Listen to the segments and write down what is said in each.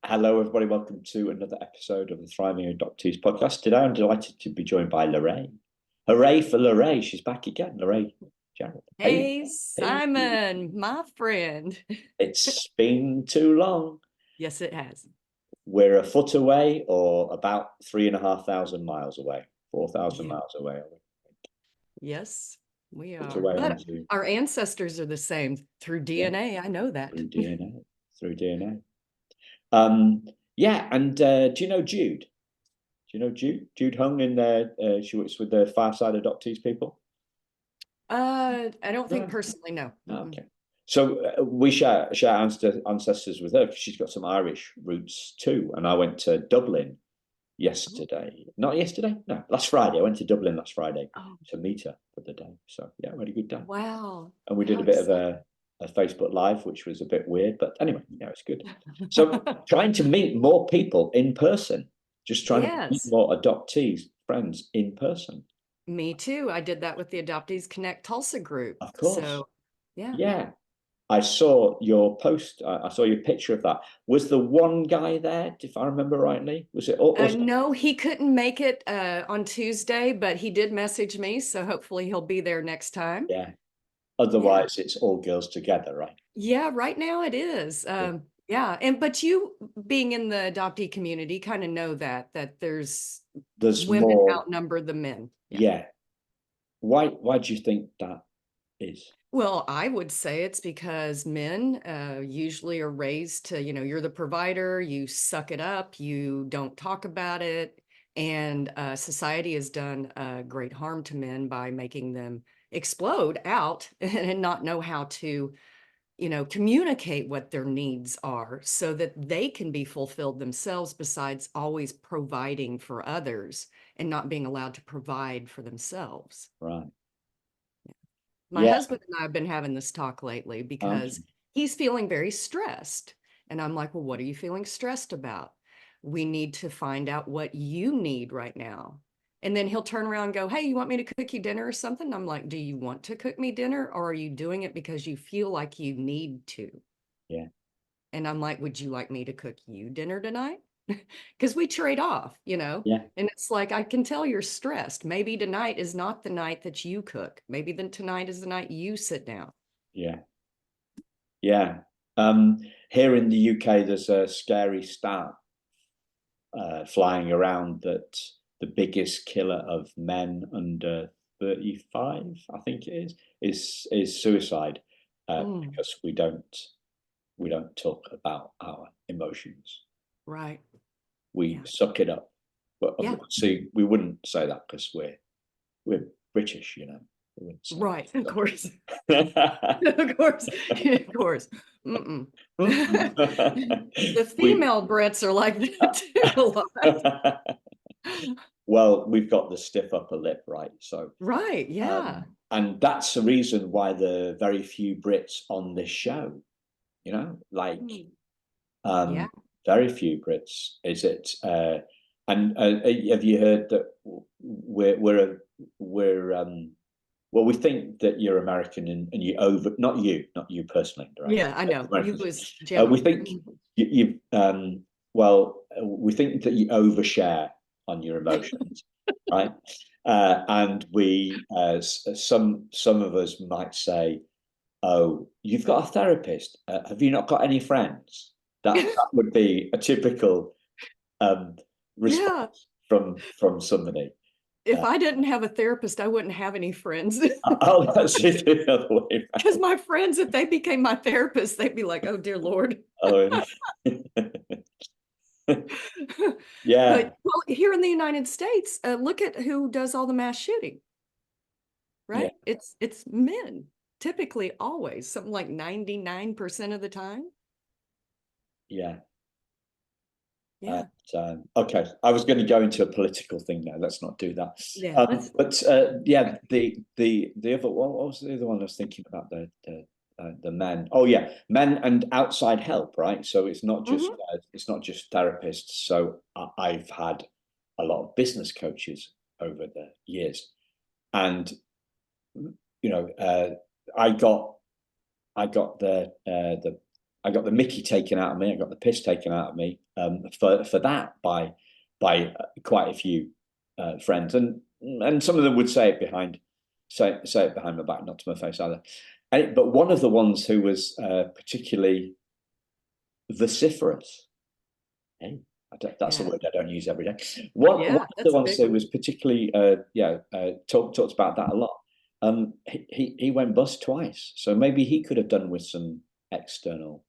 Hello, everybody. Welcome to another episode of the Thriving Adoptees podcast. Today, I'm delighted to be joined by Lorah. Hooray for Lorah. She's back again. Lorah, Gerald. Hey, Simon, my friend. It's been too long. Yes, it has. We're a foot away or about 3,500 miles away, 4,000 miles away. Yes, we Foot are. away But onto our ancestors are the same through DNA. I know that. through DNA. Through DNA. Yeah, and do you know Jude? Do you know Jude? Jude Hung in there. She works with the Fireside Adoptees people. I don't think personally, no. Okay. So we share ancestors with her. She's got some Irish roots too. And I went to Dublin yesterday. Not yesterday? No, last Friday. I went to Dublin last Friday to meet her for the day. So yeah, we had a good day. Wow. And we did a bit of a Facebook Live, which was a bit weird. But anyway, yeah, it's good. So trying to meet more people in person. Just trying to meet more adoptees, friends in person. Me too. I did that with the Adoptees Connect Tulsa group. Of course. So, yeah. Yeah. I saw your post. I saw your picture of that. Was the one guy there, if I remember rightly? Was it? No, he couldn't make it on Tuesday, but he did message me. So hopefully he'll be there next time. Yeah. Otherwise, it's all girls together, right? Yeah, right now it is. Yeah. But you being in the adoptee community kind of know that there's women more outnumber the men. Yeah. Why do you think that is? Well, I would say it's because men usually are raised to, you're the provider, you suck it up, you don't talk about it. And society has done great harm to men by making them explode out and not know how to communicate what their needs are so that they can be fulfilled themselves, besides always providing for others and not being allowed to provide for themselves. Right. My husband and I have been having this talk lately because he's feeling very stressed. And I'm like, well, what are you feeling stressed about? We need to find out what you need right now. And then he'll turn around and go, hey, you want me to cook you dinner or something? I'm like, do you want to cook me dinner, or are you doing it because you feel like you need to? Yeah. And I'm like, would you like me to cook you dinner tonight? Because we trade off, Yeah. And it's like, I can tell you're stressed. Maybe tonight is not the night that you cook. Maybe then tonight is the night you sit down. Yeah. Yeah. Here in the UK, there's a scary stat flying around that the biggest killer of men under 35, I think it is suicide, because we don't talk about our emotions. Right. We suck it up. But see, we wouldn't say that because we're British, Right, of course. Of course. Of course. The female Brits are like that too a lot. Well, we've got the stiff upper lip, right? So right, yeah. And that's the reason why there are very few Brits on this show, very few Brits. Is it? And have you heard that we're well, we think that you're American and you not you personally, right? Yeah, I know. You was we think we think that you overshare on your emotions, right? And we, some of us might say, "Oh, you've got a therapist. Have you not got any friends?" That would be a typical response from somebody. If I didn't have a therapist, I wouldn't have any friends. Oh, that's it the other way. Because my friends, if they became my therapist, they'd be like, "Oh dear Lord." Oh. Yeah. But well, here in the United States, look at who does all the mass shooting. Right? Yeah. It's men, typically, always, something like 99% of the time. Yeah. Yeah. Okay, I was going to go into a political thing now. Let's not do that. Yeah. But yeah, the other one. What was the other one I was thinking about? The men. Oh yeah, men and outside help, right? So it's not just therapists. So I've had a lot of business coaches over the years, and I got the I got the Mickey taken out of me. I got the piss taken out of me for that by quite a few friends, and some of them would say it behind my back, not to my face either. But one of the ones who was particularly vociferous, hey, that's the word I don't use every day. One of the ones who was particularly talked about that a lot. He went bust twice, so maybe he could have done with some external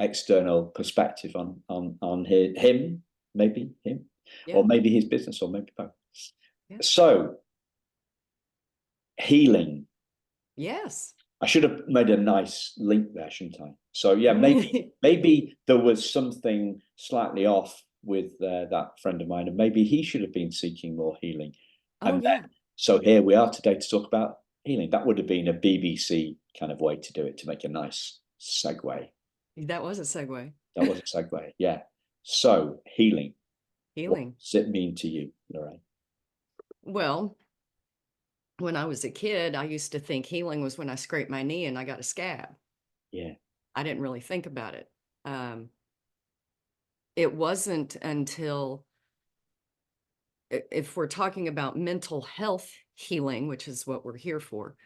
external perspective on him, maybe him, or maybe his business, or maybe both. So healing. Yes. I should have made a nice link there, shouldn't I? So yeah, maybe there was something slightly off with that friend of mine, and maybe he should have been seeking more healing. So here we are today to talk about healing. That would have been a BBC kind of way to do it, to make a nice segue. That was a segue. That was a segue, yeah. So healing. Healing. What does it mean to you, Lorraine? Well, when I was a kid, I used to think healing was when I scraped my knee and I got a scab. Yeah. I didn't really think about it. It wasn't until, if we're talking about mental health healing, which is what we're here for,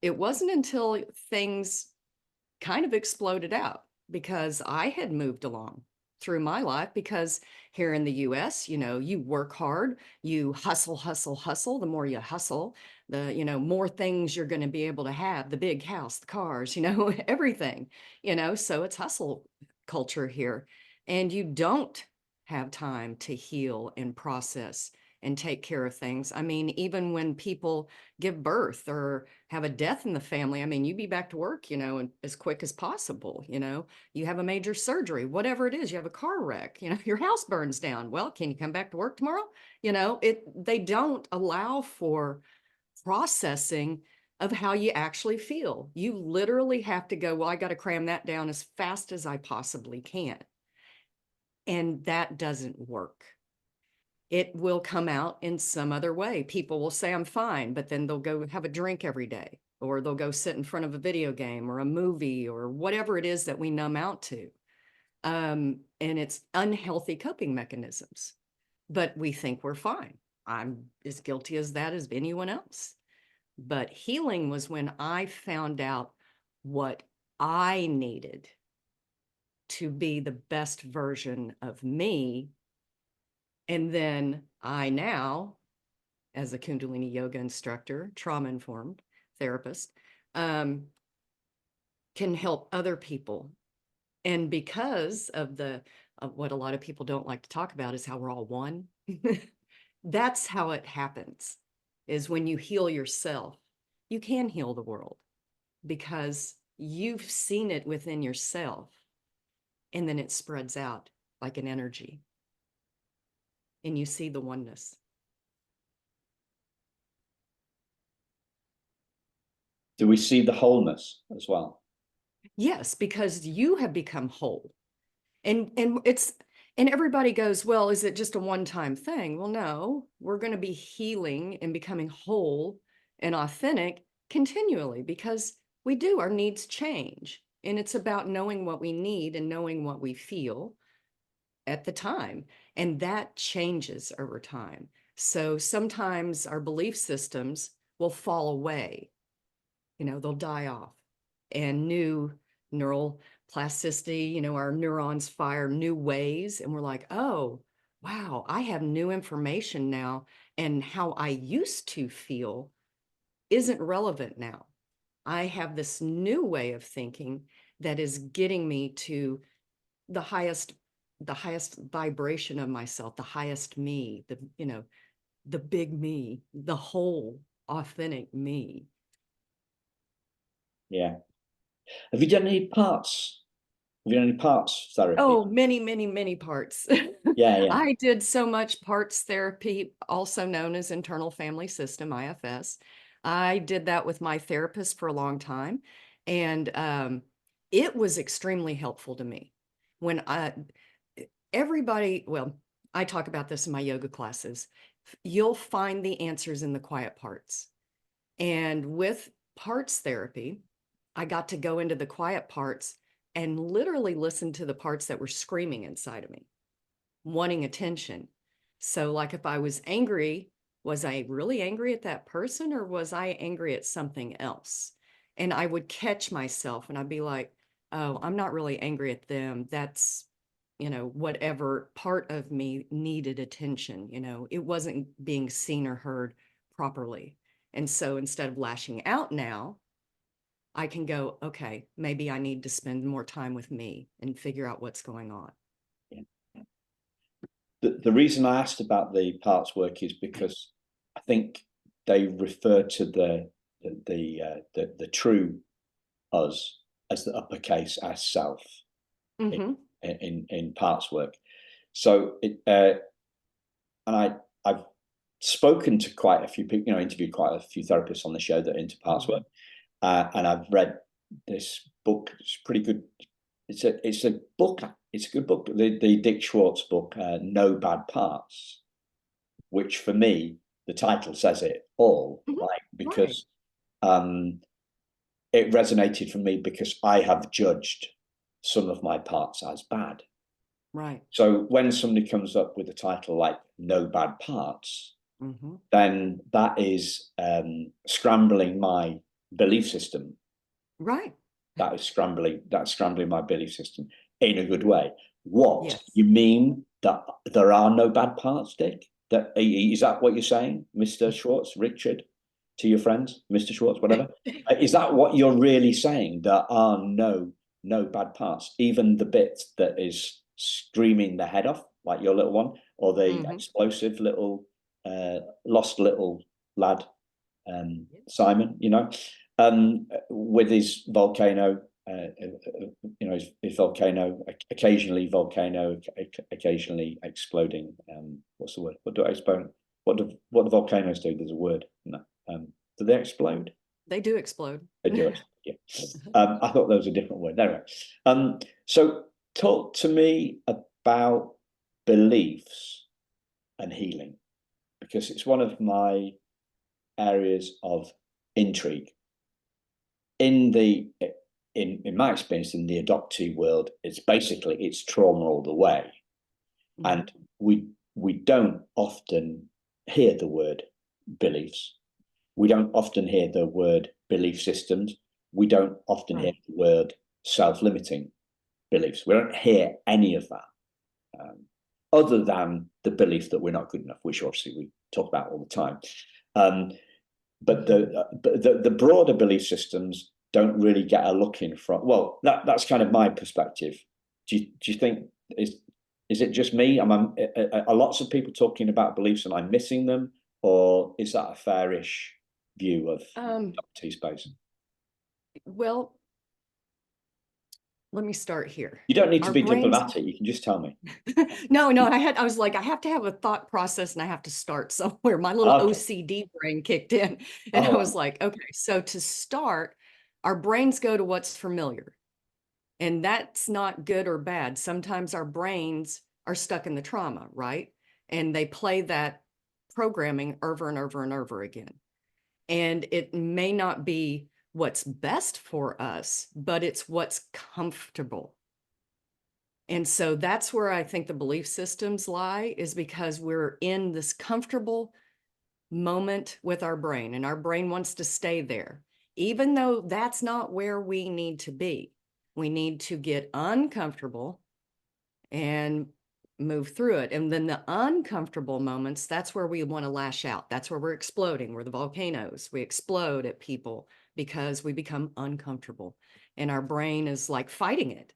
it wasn't until things kind of exploded out, because I had moved along through my life, because here in the US, you work hard, you hustle, hustle, hustle. The more you hustle, the, more things you're going to be able to have, the big house, the cars, everything, so it's hustle culture here. And you don't have time to heal and process and take care of things. I mean, even when people give birth or have a death in the family, I mean, you be back to work, and as quick as possible. You have a major surgery, whatever it is, you have a car wreck, your house burns down. Well, can you come back to work tomorrow? They don't allow for processing of how you actually feel. You literally have to go, well, I got to cram that down as fast as I possibly can. And that doesn't work. It will come out in some other way. People will say, I'm fine, but then they'll go have a drink every day, or they'll go sit in front of a video game or a movie or whatever it is that we numb out to. And it's unhealthy coping mechanisms, but we think we're fine. I'm as guilty as that as anyone else. But healing was when I found out what I needed to be the best version of me. And then I now, as a Kundalini yoga instructor, trauma informed therapist, can help other people. And because of what a lot of people don't like to talk about is how we're all one. That's how it happens, is when you heal yourself, you can heal the world, because you've seen it within yourself, and then it spreads out like an energy, and you see the oneness. Do we see the wholeness as well? Yes, because you have become whole. And everybody goes, well, is it just a one-time thing? Well, no, we're going to be healing and becoming whole and authentic continually, because our needs change. And it's about knowing what we need and knowing what we feel at the time. And that changes over time. So sometimes our belief systems will fall away, they'll die off, and new neural plasticity, our neurons fire new ways, and we're like, oh, wow, I have new information now, and how I used to feel isn't relevant now. I have this new way of thinking that is getting me to the highest vibration of myself, the highest me, the big me, the whole authentic me. Yeah. Have you done any parts? Have you done any parts therapy? Oh, many, many, many parts. Yeah. I did so much parts therapy, also known as internal family system, IFS. I did that with my therapist for a long time. And it was extremely helpful to me. When I talk about this in my yoga classes, you'll find the answers in the quiet parts. And with parts therapy, I got to go into the quiet parts and literally listen to the parts that were screaming inside of me, wanting attention. So like if I was angry, was I really angry at that person or was I angry at something else? And I would catch myself and I'd be like, oh, I'm not really angry at them. That's, whatever part of me needed attention. It wasn't being seen or heard properly. And so instead of lashing out now, I can go, okay, maybe I need to spend more time with me and figure out what's going on. Yeah. The reason I asked about the parts work is because I think they refer to the true us as the uppercase as self in parts work. So I've spoken to quite a few people, interviewed quite a few therapists on the show that are into parts work, and I've read this book. It's pretty good. It's a book. It's a good book. The Dick Schwartz book, No Bad Parts, which for me, the title says it all, right? Because it resonated for me because I have judged some of my parts as bad. Right. So when somebody comes up with a title like No Bad Parts, then that is scrambling my belief system. Right. That's scrambling my belief system in a good way. What? Yes. You mean that there are no bad parts, Dick? Is that what you're saying, Mr. Schwartz, Richard, to your friends, Mr. Schwartz, whatever? Is that what you're really saying? There are no bad parts, even the bit that is screaming the head off, like your little one, or the explosive little lost little lad, Simon, with his volcano, his volcano, occasionally exploding. What's the word? What do volcanoes do? There's a word. No. Do they explode? They do explode. They do explode, yeah. I thought there was a different word. Anyway, so talk to me about beliefs and healing, because it's one of my areas of intrigue. In my experience in the adoptee world, it's trauma all the way. And we don't often hear the word beliefs. We don't often hear the word belief systems. We don't often hear the word self-limiting beliefs. We don't hear any of that, other than the belief that we're not good enough, which obviously we talk about all the time. But the broader belief systems don't really get a look in front. Well, that's kind of my perspective. Do you think is it just me? Are lots of people talking about beliefs and I'm missing them, or is that a fairish view of adoptee space? Well, let me start here. You don't need to be diplomatic. You can just tell me. No, I was like, I have to have a thought process and I have to start somewhere. My little OCD brain kicked in and I was like, okay, so to start, our brains go to what's familiar. And that's not good or bad. Sometimes our brains are stuck in the trauma, right? And they play that programming over and over and over again. And it may not be what's best for us, but it's what's comfortable. And so that's where I think the belief systems lie, is because we're in this comfortable moment with our brain, and our brain wants to stay there, even though that's not where we need to be. We need to get uncomfortable and move through it. And then the uncomfortable moments, that's where we want to lash out. That's where we're exploding. We're the volcanoes. We explode at people because we become uncomfortable. And our brain is like fighting it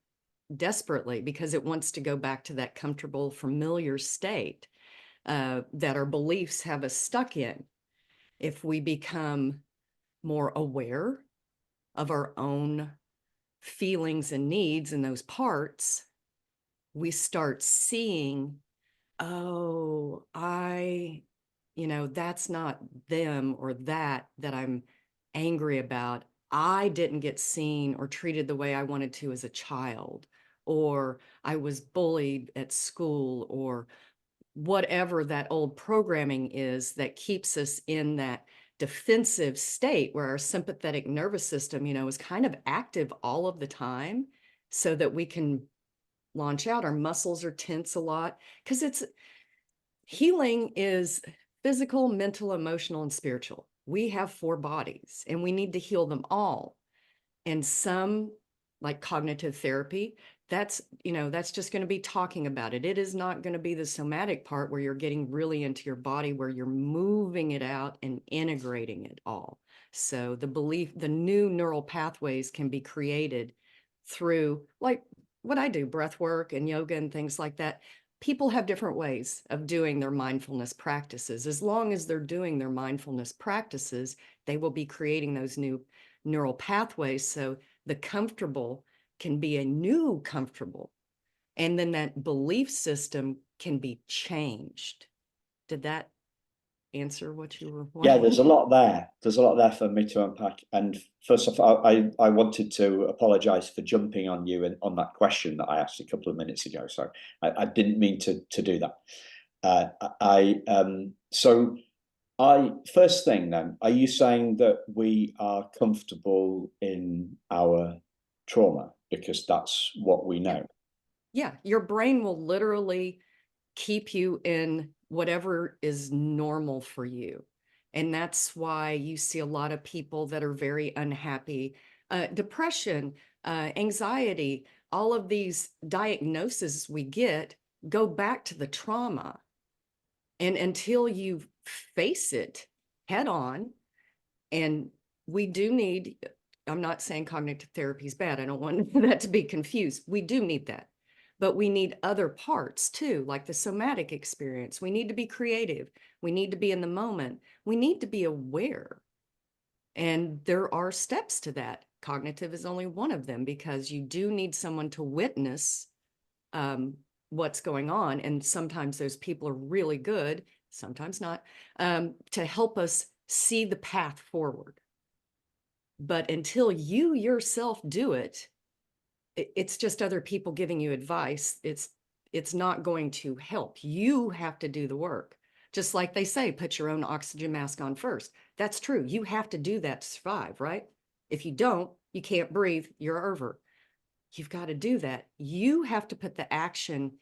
desperately because it wants to go back to that comfortable, familiar state that our beliefs have us stuck in. If we become more aware of our own feelings and needs in those parts, we start seeing, oh, that's not them or that I'm angry about. I didn't get seen or treated the way I wanted to as a child, or I was bullied at school, or whatever that old programming is that keeps us in that defensive state where our sympathetic nervous system, you know, is kind of active all of the time so that we can launch out. Our muscles are tense a lot because it's healing is physical, mental, emotional, and spiritual. We have 4 bodies and we need to heal them all. And some, like cognitive therapy, that's, you know, that's just going to be talking about it. It is not going to be the somatic part where you're getting really into your body, where you're moving it out and integrating it all. So the new neural pathways can be created through, like what I do, breath work and yoga and things like that. People have different ways of doing their mindfulness practices. As long as they're doing their mindfulness practices, they will be creating those new neural pathways. So the comfortable can be a new comfortable. And then that belief system can be changed. Did that answer what you were wanting? Yeah, there's a lot there. There's a lot there for me to unpack. And first off, I wanted to apologize for jumping on you on that question that I asked a couple of minutes ago. So I didn't mean to do that. First thing then, are you saying that we are comfortable in our trauma because that's what we know? Yeah, your brain will literally keep you in whatever is normal for you. And that's why you see a lot of people that are very unhappy. Depression, anxiety, all of these diagnoses we get go back to the trauma. And until you face it head on, and we do need, I'm not saying cognitive therapy is bad. I don't want that to be confused. We do need that. But we need other parts too, like the somatic experience. We need to be creative. We need to be in the moment. We need to be aware. And there are steps to that. Cognitive is only one of them, because you do need someone to witness what's going on. And sometimes those people are really good, sometimes not, to help us see the path forward. But until you yourself do it, it's just other people giving you advice. It's not going to help. You have to do the work. Just like they say, put your own oxygen mask on first. That's true. You have to do that to survive, right? If you don't, you can't breathe, you're over. You've got to do that. You have to put the action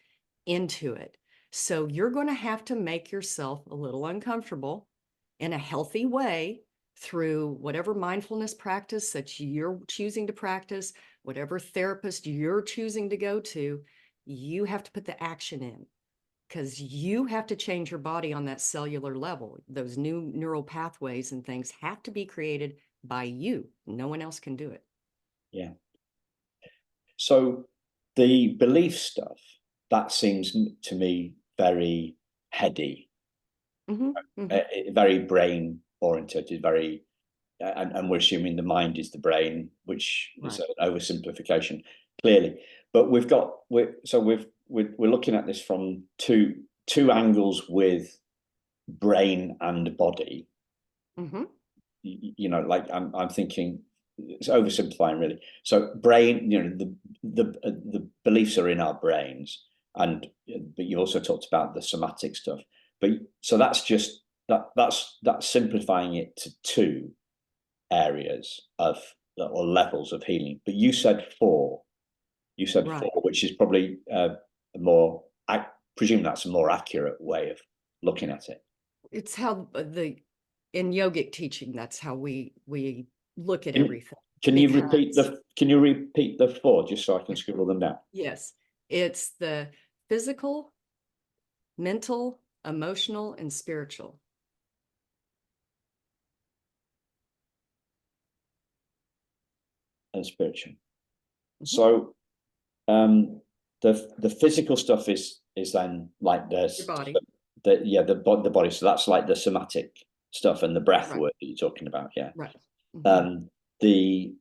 into it. So you're going to have to make yourself a little uncomfortable in a healthy way through whatever mindfulness practice that you're choosing to practice, whatever therapist you're choosing to go to. You have to put the action in, because you have to change your body on that cellular level. Those new neural pathways and things have to be created by you. No one else can do it. Yeah. So the belief stuff, that seems to me very heady, very brain oriented, very, and we're assuming the mind is the brain, which is an oversimplification, clearly. But we're looking at this from two angles with brain and body. You know, like I'm thinking, it's oversimplifying really. So brain, you know, the beliefs are in our brains, but you also talked about the somatic stuff. But so that's just that's simplifying it to 2 areas of, or levels of healing. But you said 4. You said 4, which is probably more. I presume that's a more accurate way of looking at it. It's how in yogic teaching, that's how we look at everything. Can you repeat the 4 just so I can scribble them down? Yes, it's the physical, mental, emotional, and spiritual. And spiritual. So the physical stuff is then like the body. The body. So that's like the somatic stuff and the breath work that you're talking about. Yeah. Right. The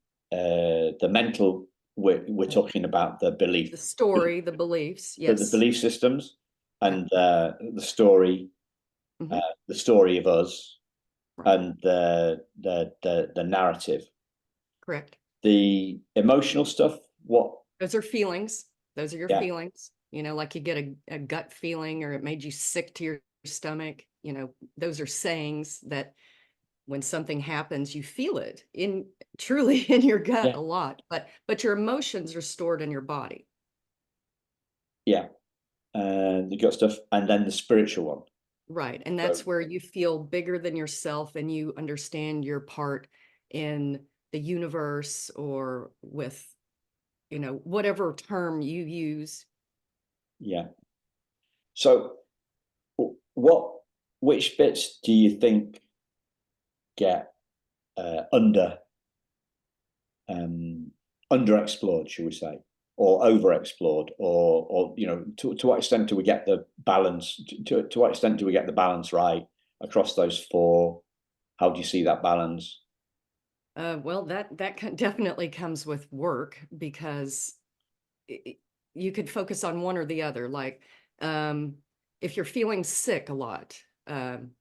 mental, we're talking about the belief, the story, the beliefs. Yes. The belief systems and the story, the story of us, and the narrative. Correct. The emotional stuff, what? Those are feelings. Those are your feelings. You know, like you get a gut feeling, or it made you sick to your stomach. You know, those are sayings that when something happens, you feel it truly in your gut Yeah. a lot, but your emotions are stored in your body. Yeah. The gut stuff, and then the spiritual one. Right. And So, that's where you feel bigger than yourself and you understand your part in the universe, or with, whatever term you use. yeah. So which bits do you think get under underexplored, shall we say, or overexplored, or to what extent do we get the balance? To what extent do we get the balance right across those four? How do you see that balance? Well, that definitely comes with work, because you could focus on one or the other. Like, if you're feeling sick a lot,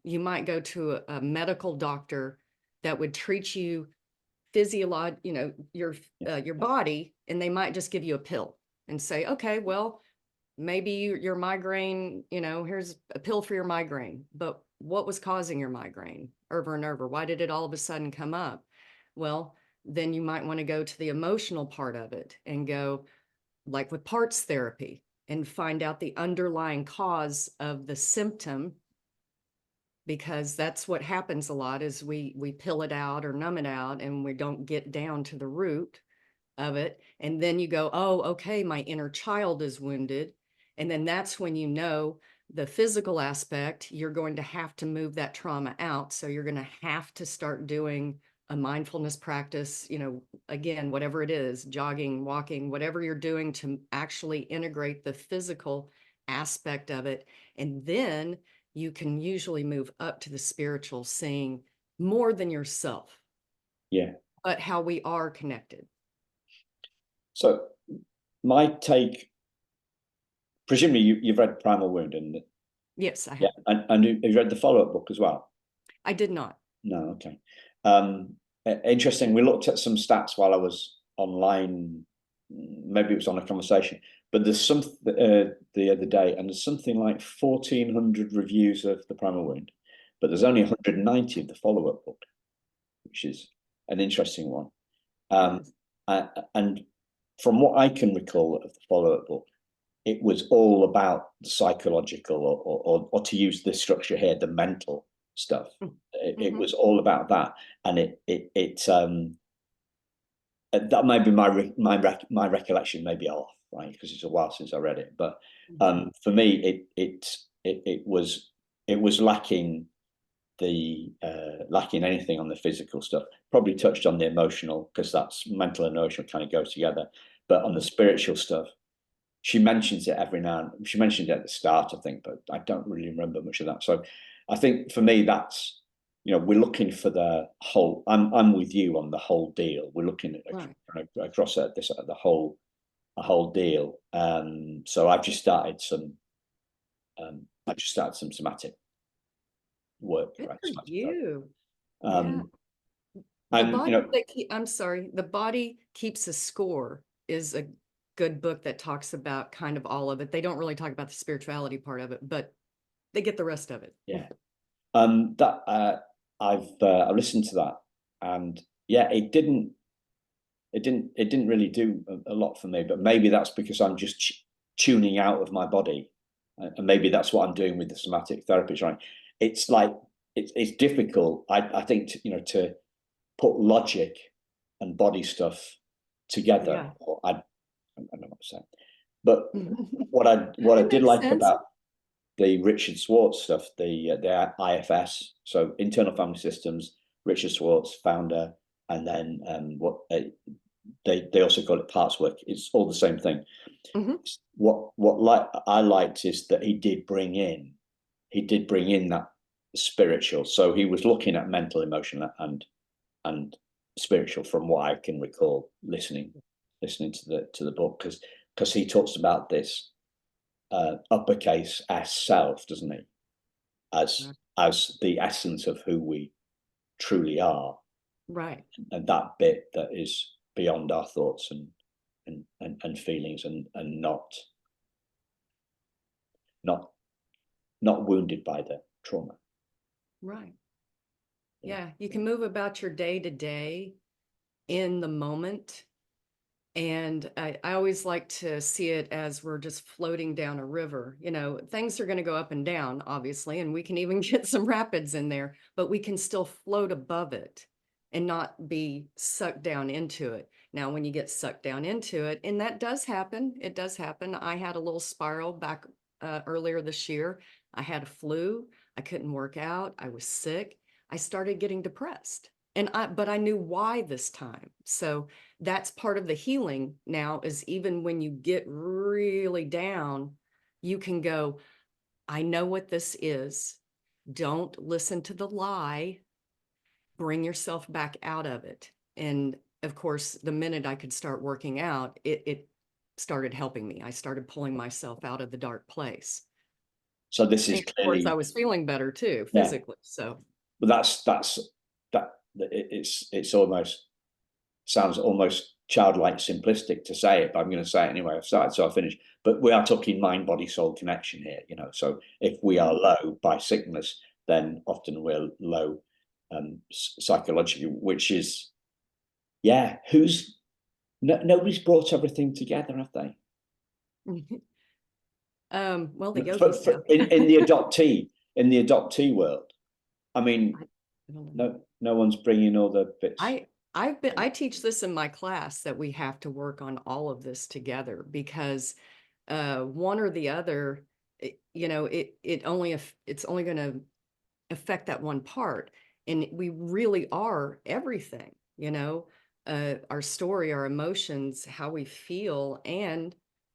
you might go to a medical doctor that would treat you your body, and they might just give you a pill and say, okay, well, maybe your migraine, here's a pill for your migraine. But what was causing your migraine over and over? Why did it all of a sudden come up? Well, then you might want to go to the emotional part of it and go, like with parts therapy, and find out the underlying cause of the symptom, because that's what happens a lot, is we pill it out or numb it out, and we don't get down to the root of it. And then you go, oh, okay, my inner child is wounded. And then that's when the physical aspect, you're going to have to move that trauma out. So you're going to have to start doing a mindfulness practice, again, whatever it is, jogging, walking, whatever you're doing to actually integrate the physical aspect of it. And then you can usually move up to the spiritual, seeing more than yourself, Yeah. but how we are connected. So my take, presumably you've read Primal Wound, and Yes, I yeah, have. and you've read the follow-up book as well. I did not. No, okay. Interesting. We looked at some stats while I was online. Maybe it was on a conversation, but there's some the other day, and there's something like 1,400 reviews of the Primal Wound, but there's only 190 of the follow-up book, which is an interesting one. Yes. And from what I can recall of the follow-up book, it was all about the psychological, or to use this structure here, the mental stuff. It Mm-hmm. was all about that, and that may be my recollection may be off, right? Because it's a while since I read it. But for me, it was lacking lacking anything on the physical stuff. Probably touched on the emotional, because that's mental and emotional kind of go together. But on the spiritual stuff, she mentions it every now and then. She mentioned it at the start, I think, but I don't really remember much of that. So I think for me, that's, we're looking for the whole. I'm with you on the whole deal. We're looking at across at this the whole deal. So I've just started some somatic work, Good right? for Somatic therapy. you. Yeah. Um, and I'm sorry, The Body Keeps a Score is a good book that talks about kind of all of it. They don't really talk about the spirituality part of it, but they get the rest of it. yeah, I've listened to that, and yeah, it didn't really do a lot for me. But maybe that's because I'm just tuning out of my body, and maybe that's what I'm doing with the somatic therapy. Right? It's like it's difficult. I think to put logic and body stuff together. Yeah. Or I don't know what to say, but what I It did makes like sense. about the Richard Schwartz stuff, the IFS, so internal family systems. Richard Schwartz, founder, and then what they also call it parts work. It's all the same thing. Mhm. What I liked is that he did bring in that spiritual. So he was looking at mental, emotional, and spiritual, from what I can recall listening to the book, because he talks about this uppercase S self, doesn't he? As the essence of who we truly are, Right. and that bit that is beyond our thoughts and feelings, and not wounded by the trauma. Right. Yeah. You can move about your day to day in the moment. And I always like to see it as we're just floating down a river. You know, things are going to go up and down, obviously, and we can even get some rapids in there, but we can still float above it and not be sucked down into it. Now, when you get sucked down into it, and that does happen, it does happen. I had a little spiral back earlier this year. I had a flu. I couldn't work out. I was sick. I started getting depressed. But I knew why this time. So that's part of the healing now, is even when you get really down, you can go, I know what this is. Don't listen to the lie. Bring yourself back out of it. And of course, the minute I could start working out, it started helping me. I started pulling myself out of the dark place. So this is And of course, clearly, I was feeling better too, yeah, physically. So, but it's almost sounds almost childlike simplistic to say it, but I'm going to say it anyway. I've started, so I'll finish. But we are talking mind, body, soul connection here, you know. So if we are low by sickness, then often we're low psychologically, which is, yeah, nobody's brought everything together, have they? well, the yogis have. In the adoptee world, I mean, no one's bringing all the bits. I teach this in my class, that we have to work on all of this together, because one or the other, it's only going to affect that one part, and we really are everything. Our story, our emotions, how we feel, and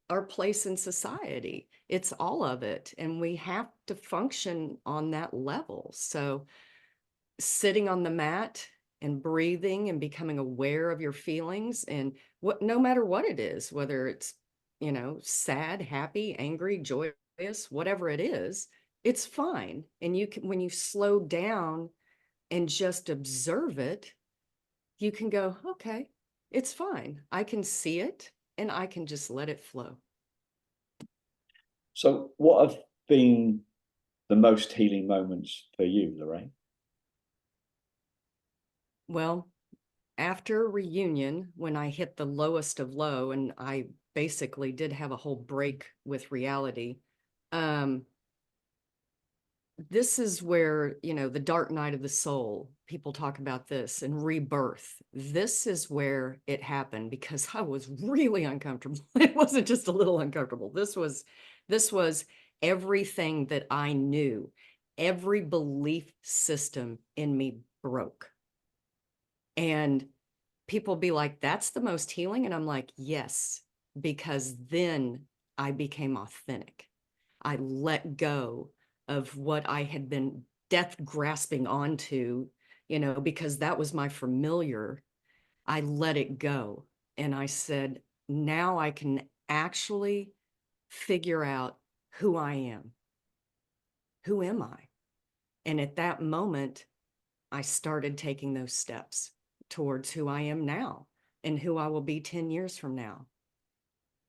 our place in society. It's all of it, and we have to function on that level. So sitting on the mat and breathing and becoming aware of your feelings, and no matter what it is, whether it's, sad, happy, angry, joyous, whatever it is, it's fine. And when you slow down and just observe it, you can go, okay, it's fine. I can see it and I can just let it flow. So what have been the most healing moments for you, Lorraine? Well, after reunion, when I hit the lowest of low, and I basically did have a whole break with reality, this is where, the dark night of the soul, people talk about this, and rebirth. This is where it happened, because I was really uncomfortable. It wasn't just a little uncomfortable. This was everything that I knew. Every belief system in me broke. And people be like, that's the most healing. And I'm like, yes, because then I became authentic. I let go of what I had been death grasping onto, because that was my familiar. I let it go. And I said, now I can actually figure out who I am. Who am I? And at that moment, I started taking those steps towards who I am now and who I will be 10 years from now.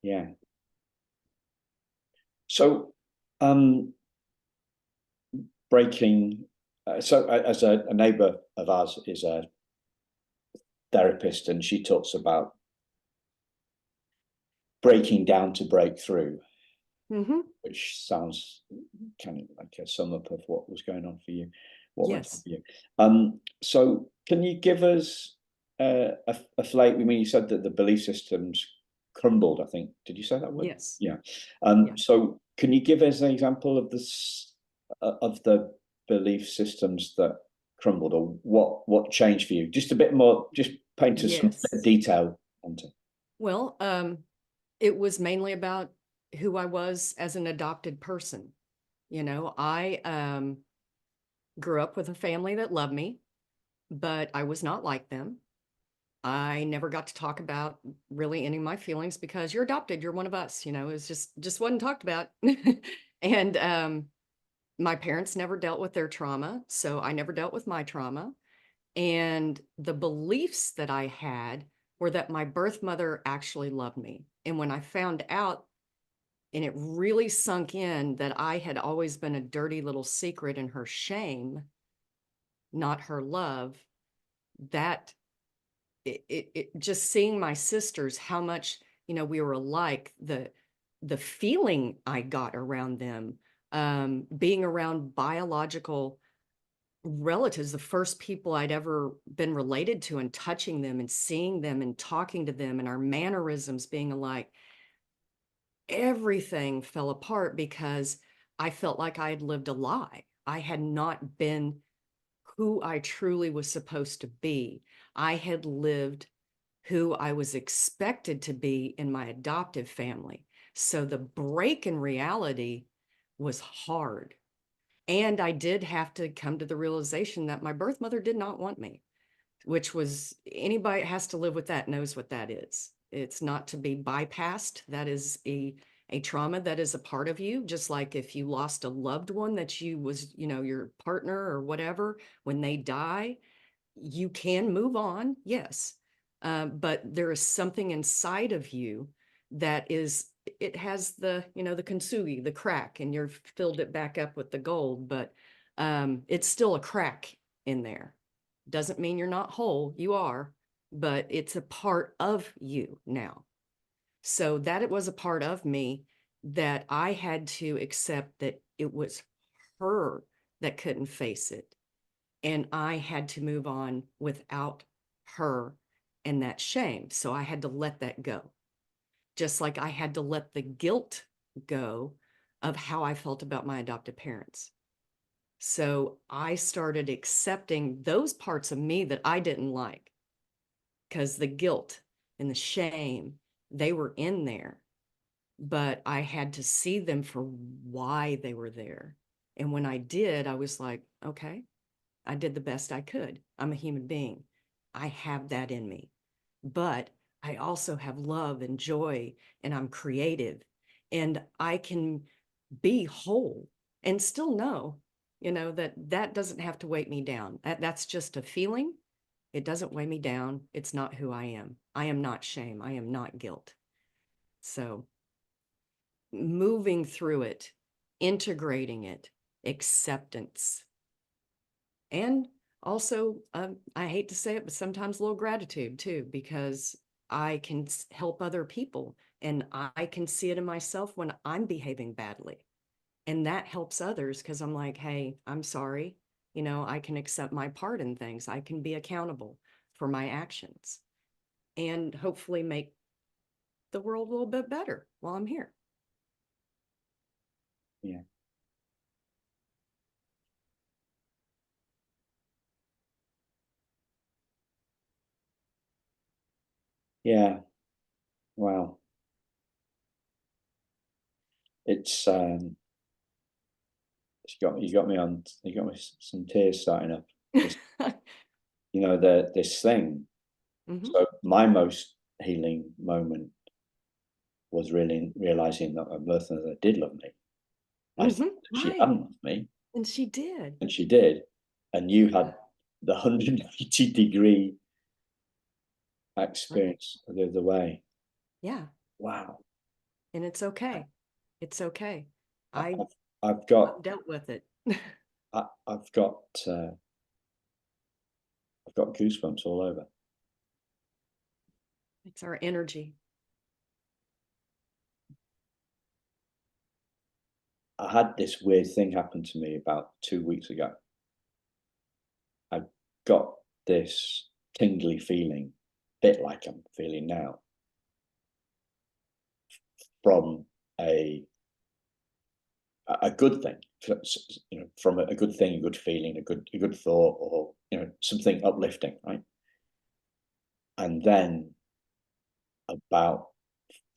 Yeah. So, breaking. So, as a neighbor of ours is a therapist, and she talks about breaking down to break through, which sounds kind of like a sum up of what was going on for you. What went on for you? So, can you give us a flavor? I mean, you said that the belief systems crumbled, I think. Did you say that word? Yes. Yeah. So can you give us an example of the belief systems that crumbled, or what changed for you? Just a bit more, just paint us some detail onto. Well, it was mainly about who I was as an adopted person. I grew up with a family that loved me, but I was not like them. I never got to talk about really any of my feelings, because you're adopted, you're one of us, it's just wasn't talked about. And my parents never dealt with their trauma, so I never dealt with my trauma. And the beliefs that I had were that my birth mother actually loved me. And when I found out, and it really sunk in, that I had always been a dirty little secret in her shame, not her love, that it just seeing my sisters, how much, you know, we were alike, the feeling I got around them, being around biological relatives, the first people I'd ever been related to, and touching them and seeing them and talking to them, and our mannerisms being alike, everything fell apart because I felt like I had lived a lie. I had not been who I truly was supposed to be. I had lived who I was expected to be in my adoptive family. So the break in reality was hard. And I did have to come to the realization that my birth mother did not want me, which was, anybody that has to live with that knows what that is. It's not to be bypassed. That is a trauma that is a part of you. Just like if you lost a loved one that you was, you know, your partner or whatever, when they die, you can move on, yes. But there is something inside of you that is, it has the, you know, the kintsugi, the crack, and you've filled it back up with the gold, but it's still a crack in there. Doesn't mean you're not whole, you are, but it's a part of you now. So that it was a part of me that I had to accept that it was her that couldn't face it. And I had to move on without her and that shame. So I had to let that go. Just like I had to let the guilt go of how I felt about my adoptive parents. So I started accepting those parts of me that I didn't like, because the guilt and the shame, they were in there, but I had to see them for why they were there. And when I did, I was like, okay, I did the best I could. I'm a human being. I have that in me. But I also have love and joy, and I'm creative, and I can be whole and still know, you know, that that doesn't have to weight me down. That's just a feeling. It doesn't weigh me down. It's not who I am. I am not shame. I am not guilt. So moving through it, integrating it, acceptance, and also, I hate to say it, but sometimes a little gratitude too, because I can help other people, and I can see it in myself when I'm behaving badly. And that helps others because I'm like, hey, I'm sorry. You know, I can accept my part in things. I can be accountable for my actions and hopefully make the world a little bit better while I'm here. Yeah. Yeah. Wow. It's you got me on, you got me some tears starting up. Just, you know, this thing. Mm-hmm. So my most healing moment was really realizing that my birth mother did love me. I thought that she Right. hadn't loved me, And she did. and she did. And you had the 180-degree experience the other way. Yeah. Wow. And it's okay. It's okay. I've, I've I've got dealt with it. I've got I've got goosebumps all over. It's our energy. I had this weird thing happen to me about 2 weeks ago. I got this tingly feeling, bit like I'm feeling now, from a good thing, you know, from a good thing, a good feeling, a good thought, or, you know, something uplifting, right? And then about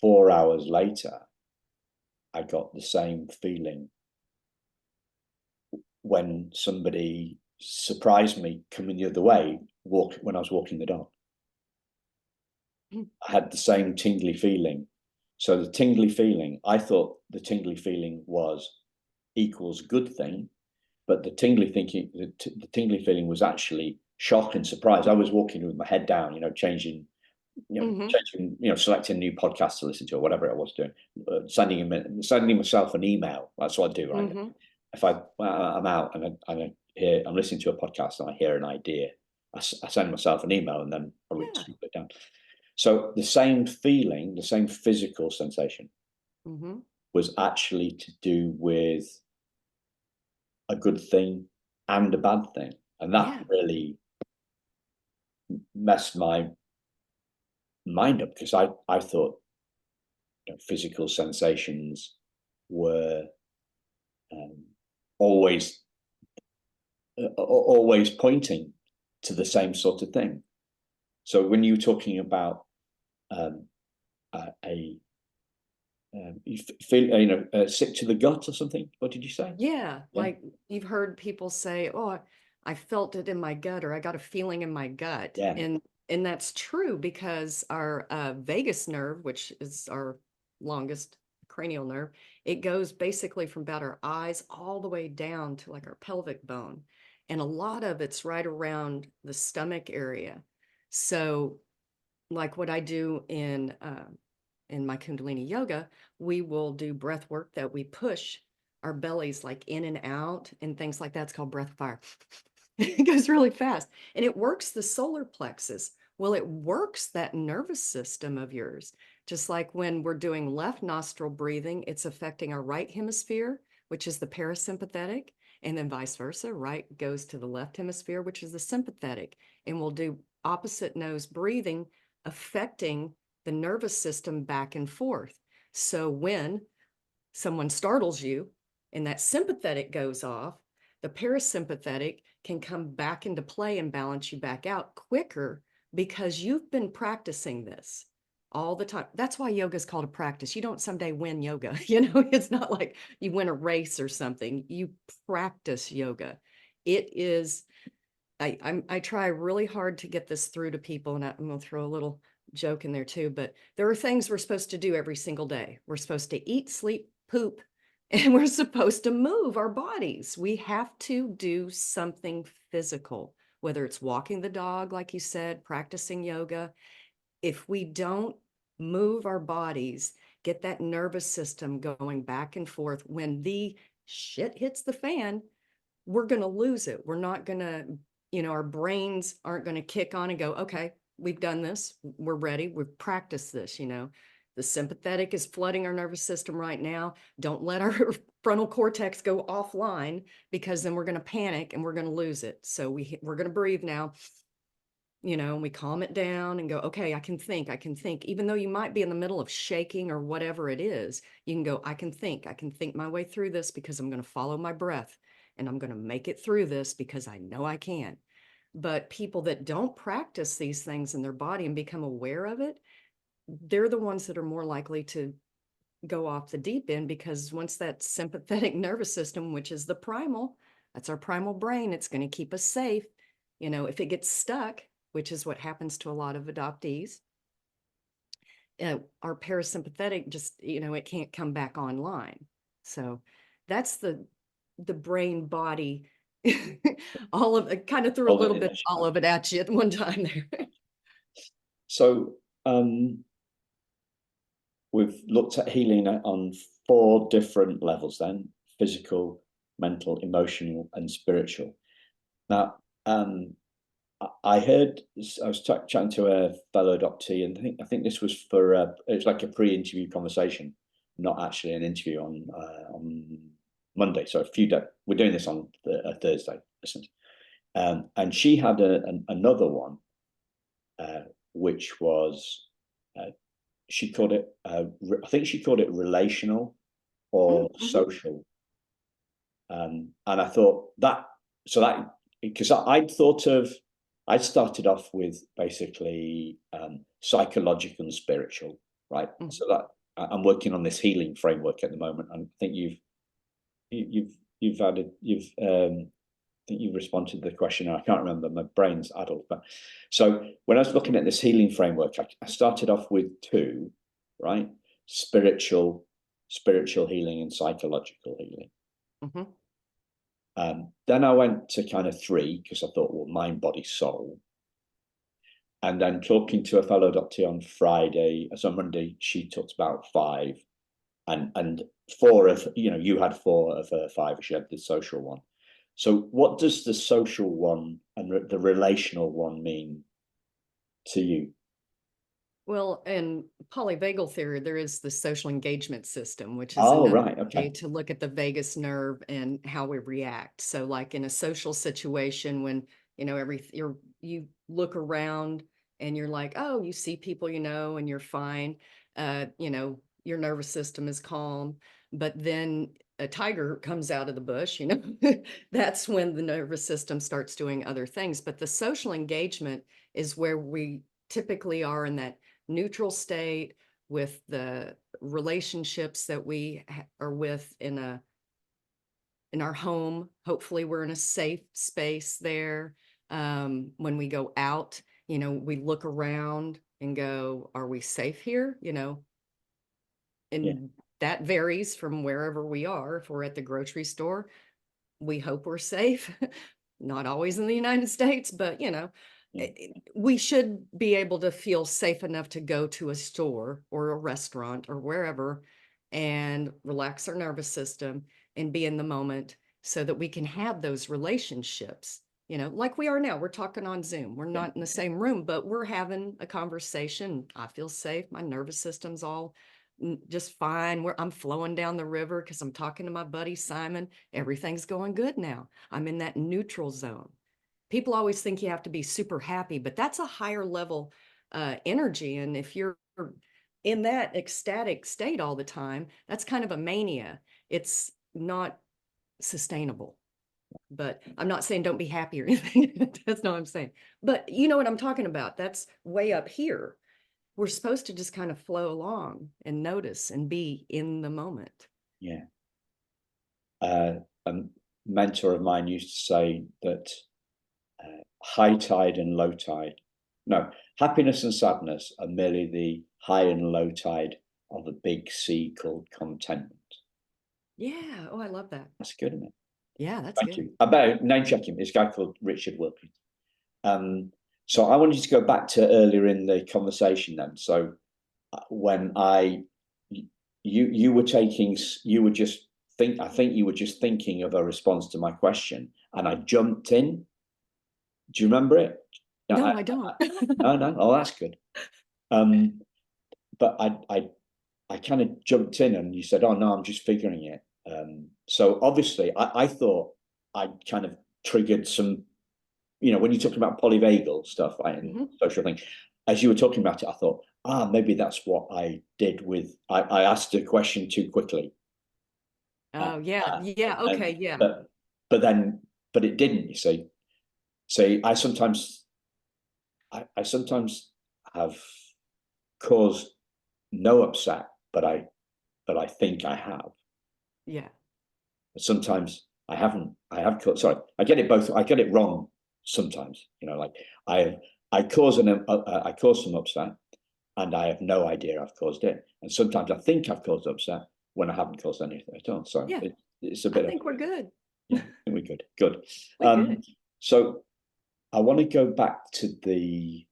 4 hours later, I got the same feeling when somebody surprised me coming the other way, when I was walking the dog. I had the same tingly feeling. So the tingly feeling, I thought the tingly feeling was equals good thing, but the tingly thinking, the tingly feeling was actually shock and surprise. I was walking with my head down, you know, changing, selecting new podcasts to listen to or whatever I was doing, sending myself an email. That's what I do, right? If I'm out and I'm listening to a podcast and I hear an idea, I send myself an email and then I read it down. So the same feeling, the same physical sensation was actually to do with a good thing and a bad thing. And that really messed my mind up, because I thought, you know, physical sensations were always pointing to the same sort of thing. So when you're talking about you feel, you know, sick to the gut or something, what did you say? Yeah, like you've heard people say, oh, I felt it in my gut, or I got a feeling in my gut. And that's true, because our vagus nerve, which is our longest cranial nerve, it goes basically from about our eyes all the way down to like our pelvic bone. And a lot of it's right around the stomach area. So like what I do in my Kundalini yoga, we will do breath work that we push our bellies like in and out and things like that. It's called breath fire. It goes really fast and it works the solar plexus. Well, it works that nervous system of yours. Just like when we're doing left nostril breathing, it's affecting our right hemisphere, which is the parasympathetic, and then vice versa. Right goes to the left hemisphere, which is the sympathetic. And we'll do opposite nose breathing, affecting the nervous system back and forth. So when someone startles you and that sympathetic goes off, the parasympathetic can come back into play and balance you back out quicker, because you've been practicing this all the time. That's why yoga is called a practice. You don't someday win yoga. You know, it's not like you win a race or something. You practice yoga. It is, I try really hard to get this through to people, and I'm going to throw a little joke in there too, but there are things we're supposed to do every single day. We're supposed to eat, sleep, poop, and we're supposed to move our bodies. We have to do something physical, whether it's walking the dog, like you said, practicing yoga. If we don't move our bodies, get that nervous system going back and forth, when the shit hits the fan, we're going to lose it. We're not going to, you know, our brains aren't going to kick on and go, okay, we've done this. We're ready. We've practiced this, you know. The sympathetic is flooding our nervous system right now. Don't let our frontal cortex go offline, because then we're going to panic and we're going to lose it. So we're going to breathe now, you know, and we calm it down and go, okay, I can think. Even though you might be in the middle of shaking or whatever it is, you can go, I can think my way through this, because I'm going to follow my breath and I'm going to make it through this because I know I can. But people that don't practice these things in their body and become aware of it, they're the ones that are more likely to go off the deep end, because once that sympathetic nervous system, which is the primal, that's our primal brain, it's going to keep us safe. You know, if it gets stuck, which is what happens to a lot of adoptees, our parasympathetic just, you know, it can't come back online. So that's the brain body. All of it, kind of threw a little bit all of it at you at one time there. So we've looked at healing on 4 different levels then: physical, mental, emotional, and spiritual. Now, I was chatting to a fellow doctor, and I think this was for it was like a pre-interview conversation, not actually an interview, on Monday. So we're doing this on a Thursday, and she had another one, which was she called it I think she called it relational or social, and I thought that, because I started off with basically psychological and spiritual, right? So that I'm working on this healing framework at the moment, and I think you've added I think you've responded to the question. I can't remember, my brain's addled. But so when I was looking at this healing framework, I started off with 2, right? Spiritual healing and psychological healing. Then I went to kind of 3, because I thought, well, mind, body, soul. And then talking to a fellow doctor on Monday, she talked about 5, and 4 of, you know, you had 4 of her 5, she had the social one. So what does the social one and the relational one mean to you? Well, in polyvagal theory, there is the social engagement system, which is Oh, another right. way Okay. to look at the vagus nerve and how we react. So, like in a social situation, when you look around and you're like, oh, you see people, and you're fine. Your nervous system is calm, but then a tiger comes out of the bush. That's when the nervous system starts doing other things. But the social engagement is where we typically are in that neutral state with the relationships that we are with in our home. Hopefully we're in a safe space there. When we go out, we look around and go, are we safe here? Yeah. And that varies from wherever we are. If we're at the grocery store, we hope we're safe. Not always in the United States, but Yeah. we should be able to feel safe enough to go to a store or a restaurant or wherever and relax our nervous system and be in the moment so that we can have those relationships, like we are now. We're talking on Zoom. We're Yeah. not in the same room, but we're having a conversation. I feel safe. My nervous system's all just fine. I'm flowing down the river because I'm talking to my buddy Simon. Everything's going good now. I'm in that neutral zone. People always think you have to be super happy, but that's a higher level energy. And if you're in that ecstatic state all the time, that's kind of a mania. It's not sustainable. But I'm not saying don't be happy or anything. That's not what I'm saying. But you know what I'm talking about. That's way up here. We're supposed to just kind of flow along and notice and be in the moment. Yeah. A mentor of mine used to say that high tide and low tide, no, happiness and sadness are merely the high and low tide of a big sea called contentment. Yeah. Oh, I love that. That's good, isn't it? Yeah, that's Thank good. you. I better name check him. This guy called Richard Wilkins. So I wanted to go back to earlier in the conversation then. So when you were taking, you were just I think you were just thinking of a response to my question, and I jumped in. Do you remember it? No, I don't. No. Oh, that's good. But I kind of jumped in, and you said, "Oh no, I'm just figuring it." So obviously, I thought I kind of triggered some. When you're talking about polyvagal stuff, right, and social thing, as you were talking about it, I thought, maybe that's what I did with. I asked a question too quickly. Oh, yeah. Yeah. Okay. Yeah. But it didn't. You see. So I sometimes have caused no upset, but I think I have. Yeah. But sometimes I haven't. I have caused. Sorry, I get it both. I get it wrong sometimes. Like I cause I cause some upset, and I have no idea I've caused it. And sometimes I think I've caused upset when I haven't caused anything at all. So Yeah. it's a I bit think we're good. yeah. I think we're good. Good. We're good. So I want to go back to the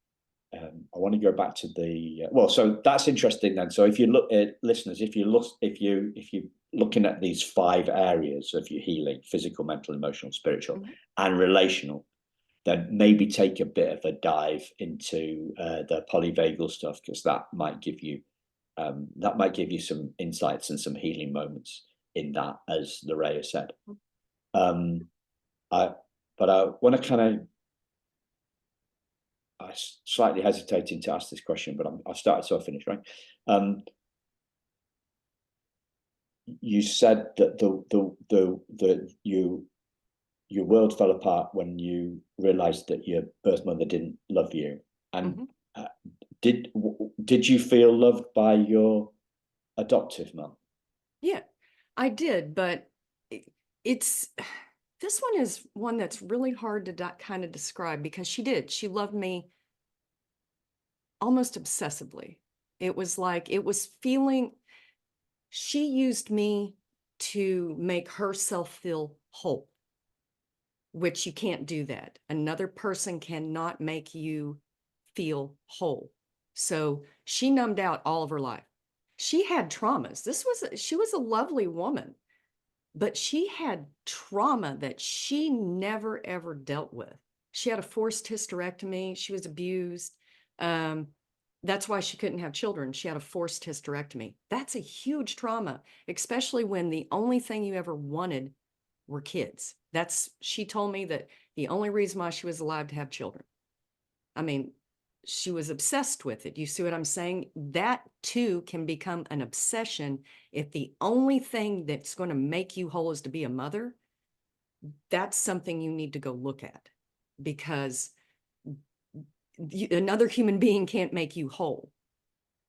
well, so that's interesting then. So if you look at listeners, if you looking at these 5 areas of your healing: physical, mental, emotional, spiritual, and relational, then maybe take a bit of a dive into the polyvagal stuff, because that might give you some insights and some healing moments in that, as Lorah said. But I want to kind of, I slightly hesitating to ask this question, but I've started, so I finished, right? You said that your world fell apart when you realized that your birth mother didn't love you. And did you feel loved by your adoptive mum? Yeah, I did, but this one is one that's really hard to kind of describe, because she loved me almost obsessively. It was like, she used me to make herself feel whole, which you can't do that. Another person cannot make you feel whole. So she numbed out all of her life. She had traumas. She was a lovely woman, but she had trauma that she never, ever dealt with. She had a forced hysterectomy. She was abused. That's why she couldn't have children. She had a forced hysterectomy. That's a huge trauma, especially when the only thing you ever wanted were kids. She told me that the only reason why she was alive to have children. I mean, she was obsessed with it. You see what I'm saying? That too can become an obsession if the only thing that's going to make you whole is to be a mother. That's something you need to go look at, because another human being can't make you whole.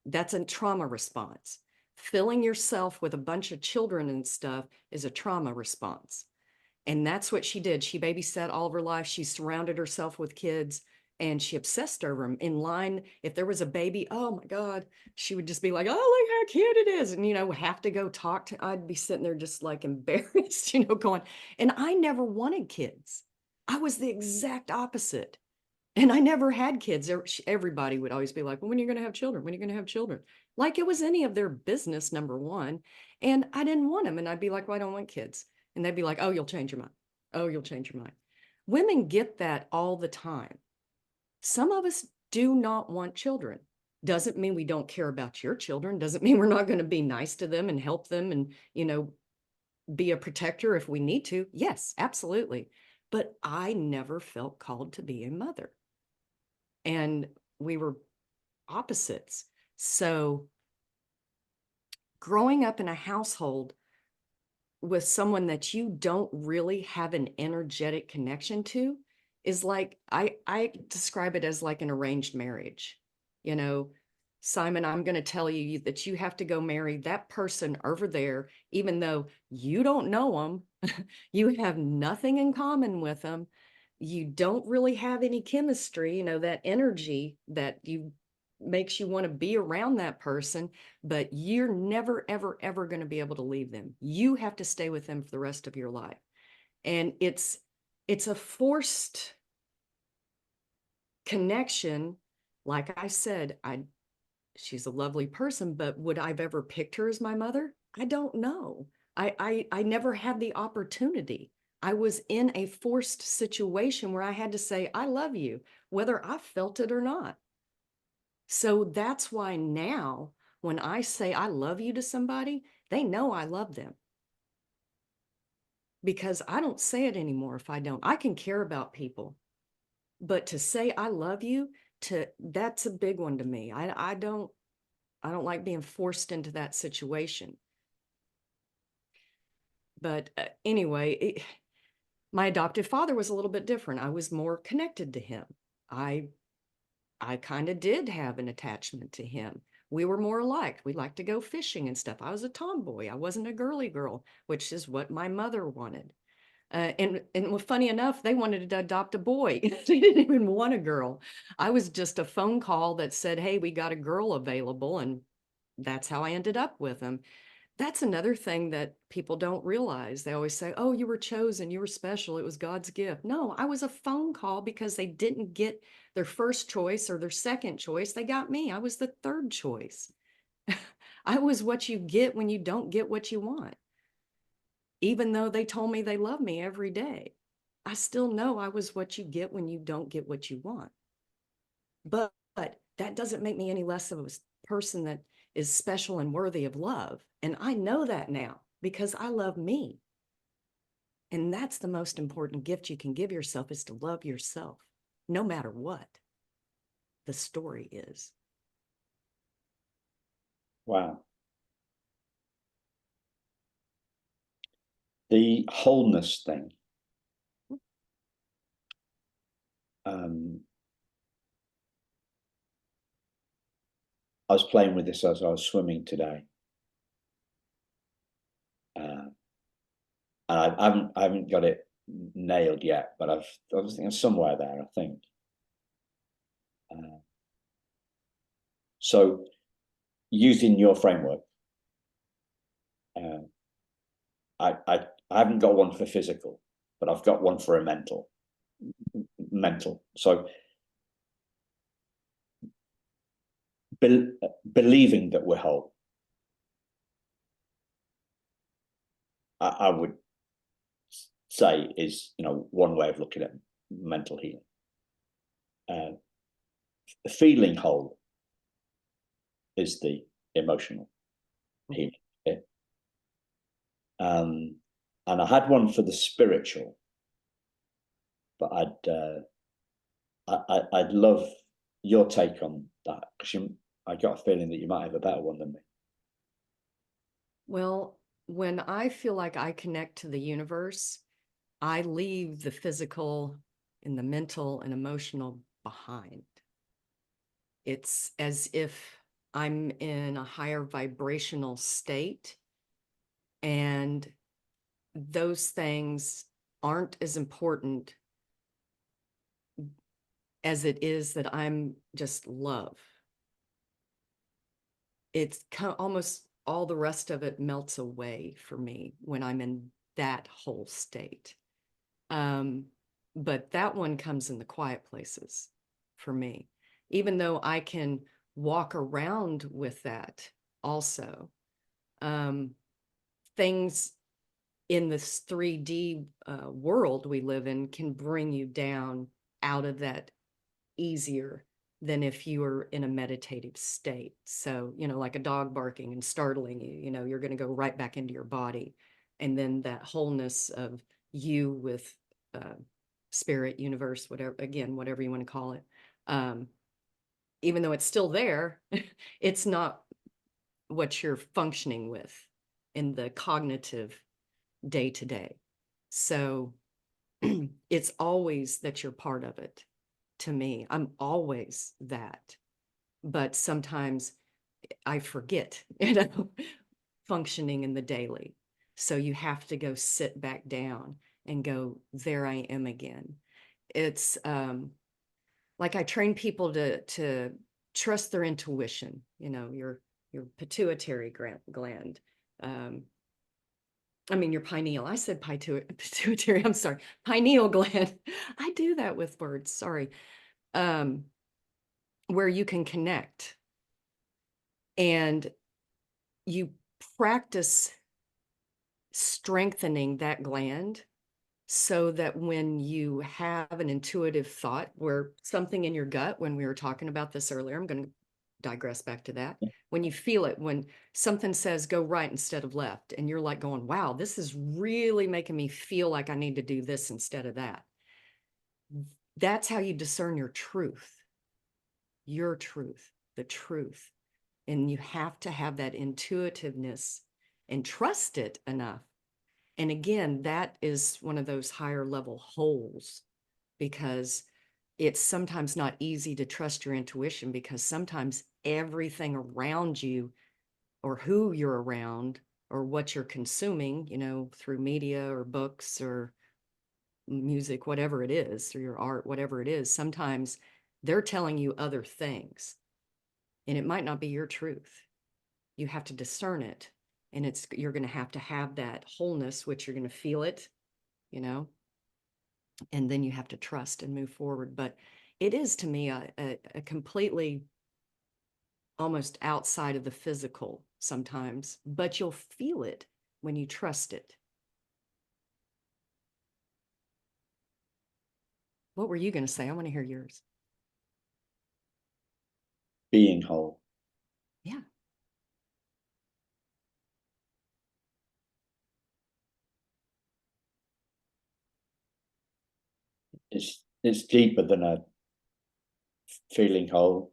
That's a trauma response. Filling yourself with a bunch of children and stuff is a trauma response. And that's what she did. She babysat all of her life. She surrounded herself with kids, and she obsessed over them. In line, if there was a baby, oh my God, she would just be like, oh, look how cute it is. And, have to go talk to, I'd be sitting there just like embarrassed, going, and I never wanted kids. I was the exact opposite. And I never had kids. Everybody would always be like, well, when are you going to have children? When are you going to have children? Like it was any of their business, number one. And I didn't want them. And I'd be like, well, I don't want kids. And they'd be like, oh, you'll change your mind. Oh, you'll change your mind. Women get that all the time. Some of us do not want children. Doesn't mean we don't care about your children. Doesn't mean we're not going to be nice to them and help them and, be a protector if we need to. Yes, absolutely. But I never felt called to be a mother. And we were opposites. So growing up in a household with someone that you don't really have an energetic connection to is like, I describe it as like an arranged marriage. Simon, I'm going to tell you that you have to go marry that person over there, even though you don't know them, you have nothing in common with them, you don't really have any chemistry, that energy that makes you want to be around that person, but you're never, ever, ever going to be able to leave them. You have to stay with them for the rest of your life. And it's a forced connection. Like I said, she's a lovely person, but would I've ever picked her as my mother? I don't know. I never had the opportunity. I was in a forced situation where I had to say, I love you, whether I felt it or not. So that's why now when I say I love you to somebody, they know I love them. Because I don't say it anymore if I don't. I can care about people, but to say I love you, that's a big one to me. I don't like being forced into that situation. But anyway, my adoptive father was a little bit different. I was more connected to him. I kind of did have an attachment to him. We were more alike. We liked to go fishing and stuff. I was a tomboy. I wasn't a girly girl, which is what my mother wanted. And funny enough, they wanted to adopt a boy. They didn't even want a girl. I was just a phone call that said, hey, we got a girl available. And that's how I ended up with him. That's another thing that people don't realize. They always say, oh, you were chosen, you were special, it was God's gift. No, I was a phone call because they didn't get their first choice or their second choice. They got me. I was the third choice. I was what you get when you don't get what you want. Even though they told me they love me every day, I still know I was what you get when you don't get what you want. But that doesn't make me any less of a person that is special and worthy of love. And I know that now because I love me. And that's the most important gift you can give yourself, is to love yourself, no matter what the story is. Wow. The wholeness thing. I was playing with this as I was swimming today. I haven't got it nailed yet, but I was thinking somewhere there, I think. So using your framework, I haven't got one for physical, but I've got one for a mental. So believing that we're whole. I would say is, one way of looking at mental healing. Feeling whole is the emotional healing. And I had one for the spiritual, but I'd love your take on that, because I got a feeling that you might have a better one than me. Well, when I feel like I connect to the universe, I leave the physical and the mental and emotional behind. It's as if I'm in a higher vibrational state, and those things aren't as important as it is that I'm just love. It's almost all the rest of it melts away for me when I'm in that whole state. But that one comes in the quiet places for me, even though I can walk around with that also. Things in this 3D world we live in can bring you down out of that easier than if you were in a meditative state. So, like a dog barking and startling you, you're going to go right back into your body. And then that wholeness of you with spirit, universe, whatever you want to call it. Even though it's still there, it's not what you're functioning with in the cognitive day to day. So it's always that you're part of it. To me, I'm always that, but sometimes I forget, functioning in the daily. So you have to go sit back down and go, there I am again. It's like I train people to trust their intuition, your pituitary gland. Your pineal. I said pituitary. I'm sorry, pineal gland. I do that with words. Sorry. Where you can connect, and you practice strengthening that gland so that when you have an intuitive thought, where something in your gut, when we were talking about this earlier, I'm going to digress back to that. When you feel it, when something says go right instead of left, and you're like going, wow, this is really making me feel like I need to do this instead of that. That's how you discern your truth, the truth. And you have to have that intuitiveness and trust it enough. And again, that is one of those higher level holes, because it's sometimes not easy to trust your intuition, because sometimes everything around you, or who you're around, or what you're consuming, through media or books or music, whatever it is, through your art, whatever it is, sometimes they're telling you other things, and it might not be your truth. You have to discern it, and you're going to have that wholeness, which you're going to feel it, and then you have to trust and move forward. But it is, to me, a completely almost outside of the physical sometimes, but you'll feel it when you trust it. What were you going to say? I want to hear yours. Being whole. Yeah. It's deeper than a feeling whole.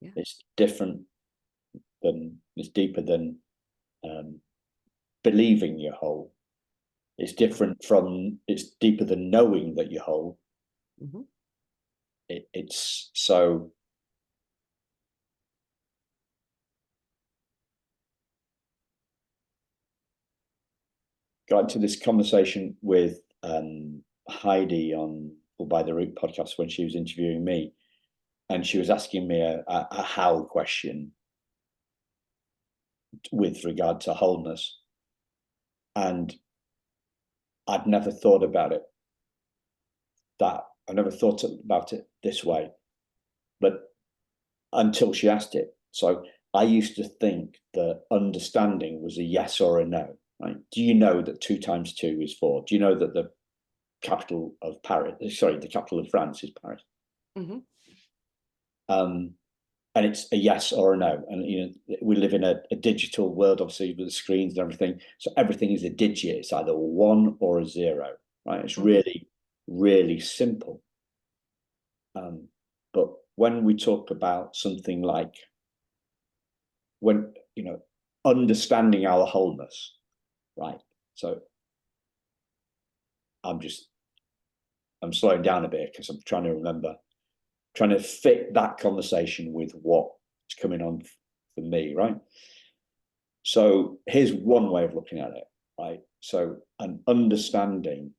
Yeah. It's deeper than believing you're whole. It's deeper than knowing that you're whole. Mm-hmm. It's so got into this conversation with Heidi on By the Root podcast when she was interviewing me, and she was asking me a how question with regard to wholeness, and I'd never thought about it this way, but until she asked it. So I used to think that understanding was a yes or a no. right? Do you know that 2 times 2 is 4? Do you know that the capital of Paris, sorry, the capital of France is Paris? Mhm. And it's a yes or a no. And we live in a digital world, obviously, with the screens and everything. So everything is a digit. It's either 1 or a 0, right? It's really, really simple. But when we talk about something like understanding our wholeness, right? So I'm slowing down a bit because I'm trying to remember, trying to fit that conversation with what's coming on for me, right? So here's one way of looking at it, right? So an understanding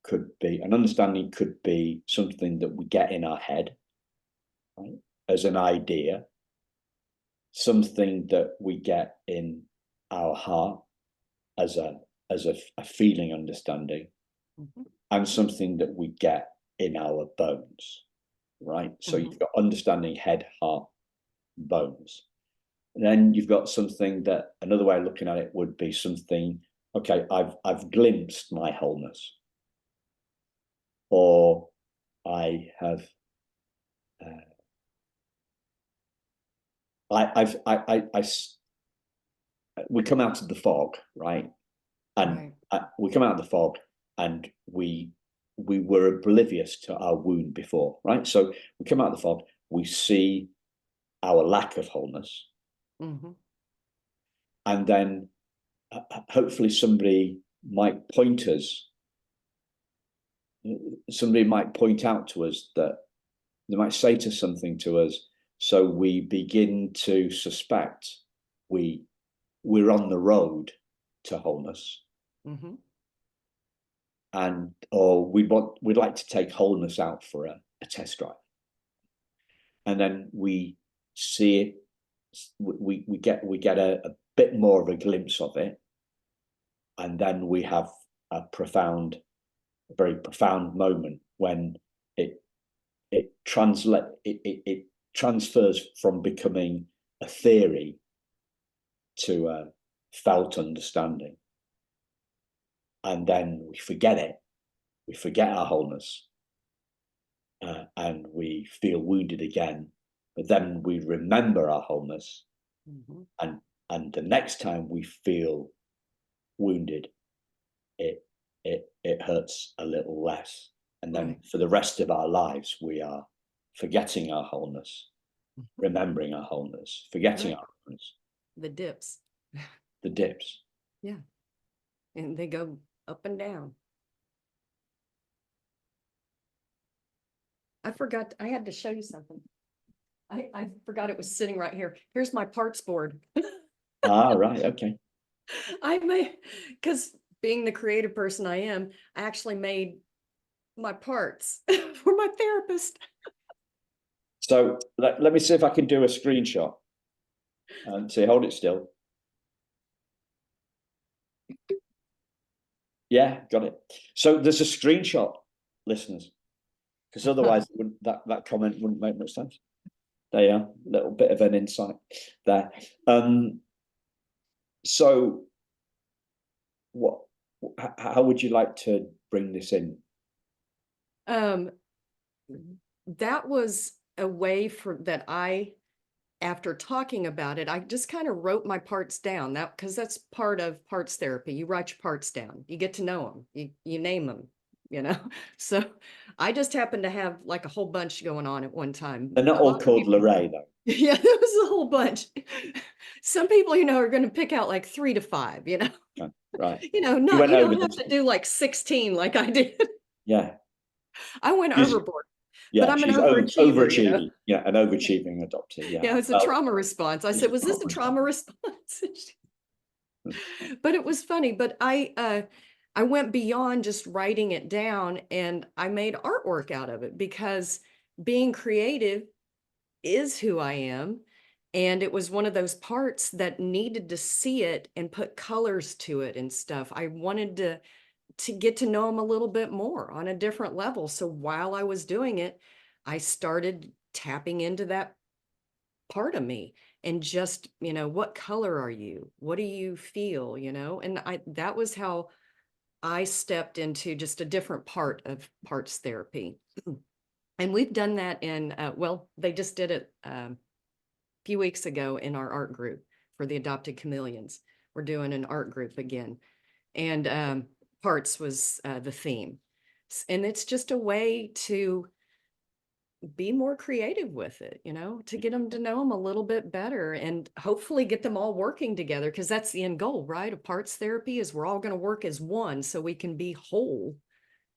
could be something that we get in our head, right, as an idea, something that we get in our heart as a feeling understanding, and something that we get in our bones, right? So you've got understanding, head, heart, bones. And then you've got something that, another way of looking at it would be something, okay, I've glimpsed my wholeness, or I have we come out of the fog, right? And we come out of the fog, and we were oblivious to our wound before, right? So we come out of the fog, we see our lack of wholeness, and then hopefully somebody might point out to us, that they might say something to us, so we begin to suspect we're on the road to wholeness, or we'd like to take wholeness out for a test drive, and then we see it, we get a bit more of a glimpse of it, and then we have a very profound moment when it transfers from becoming a theory to a felt understanding, and then we forget it. We forget our wholeness, and we feel wounded again. But then we remember our wholeness, and the next time we feel wounded, it hurts a little less. And then for the rest of our lives, we are forgetting our wholeness, remembering our wholeness, forgetting our wholeness. The dips. The dips. Yeah. And they go up and down. I forgot, I had to show you something. I forgot it was sitting right here. Here's my parts board. Right, okay. I made, because being the creative person I am, I actually made my parts for my therapist. So let me see if I can do a screenshot. And say, hold it still. Yeah, got it. So there's a screenshot, listeners, because otherwise that comment wouldn't make much sense. There you are, a little bit of an insight there. So how would you like to bring this in? That was a way after talking about it, I just kind of wrote my parts down, because that's part of parts therapy. You write your parts down, you get to know them, you name them, So I just happened to have like a whole bunch going on at one time. They're not all called Lorah, though. Yeah, there was a whole bunch. Some people, are going to pick out like 3 to 5, Right. you don't have to do like 16 like I did. Yeah. I went overboard. Yeah, but I'm an she's overachiever. overachieving. Yeah, an overachieving adoptee. Yeah. Yeah, it's a trauma response. I said, was this a trauma response? But it was funny. But I went beyond just writing it down, and I made artwork out of it, because being creative is who I am. And it was one of those parts that needed to see it and put colors to it and stuff. I wanted to get to know him a little bit more on a different level. So while I was doing it, I started tapping into that part of me. and just, what color are you? What do you feel, And that was how I stepped into just a different part of parts therapy. And we've done that in, well, they just did it a few weeks ago in our art group for the adopted chameleons. We're doing an art group again. And parts was the theme. And it's just a way to be more creative with it, to get them to know them a little bit better and hopefully get them all working together, because that's the end goal, right? Of parts therapy is we're all going to work as one so we can be whole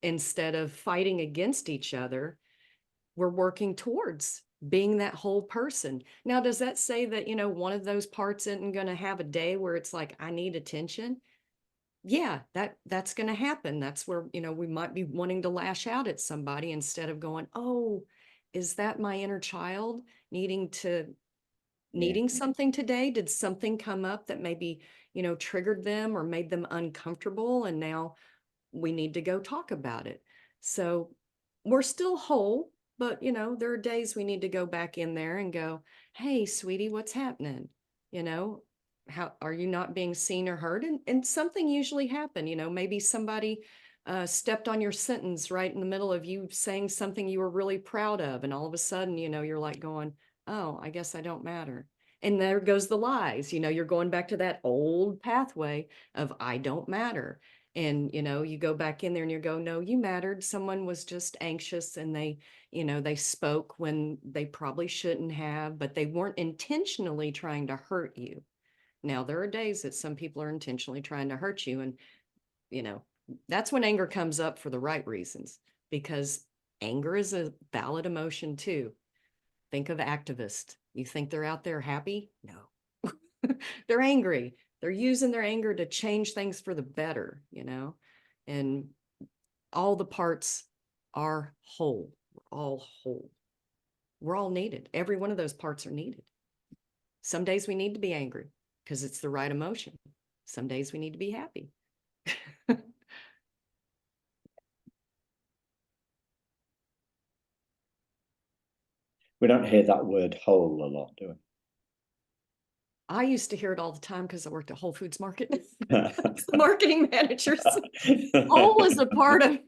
instead of fighting against each other. We're working towards being that whole person. Now, does that say that, one of those parts isn't going to have a day where it's like, I need attention? Yeah, that's going to happen. That's where, we might be wanting to lash out at somebody instead of going, oh, is that my inner child needing something today? Did something come up that maybe, triggered them or made them uncomfortable? And now we need to go talk about it. So we're still whole, but, there are days we need to go back in there and go, hey, sweetie, what's happening? How are you not being seen or heard? And something usually happened, maybe somebody stepped on your sentence right in the middle of you saying something you were really proud of. And all of a sudden, you're like going, oh, I guess I don't matter. And there goes the lies, you're going back to that old pathway of I don't matter. And, you go back in there and you go, no, you mattered. Someone was just anxious and they spoke when they probably shouldn't have, but they weren't intentionally trying to hurt you. Now, there are days that some people are intentionally trying to hurt you. And, that's when anger comes up for the right reasons, because anger is a valid emotion too. Think of activists. You think they're out there happy? No, they're angry. They're using their anger to change things for the better, and all the parts are whole. We're all whole. We're all needed. Every one of those parts are needed. Some days we need to be angry because it's the right emotion. Some days we need to be happy. We don't hear that word whole a lot, do we? I used to hear it all the time because I worked at Whole Foods Market. The marketing managers. Whole was a part of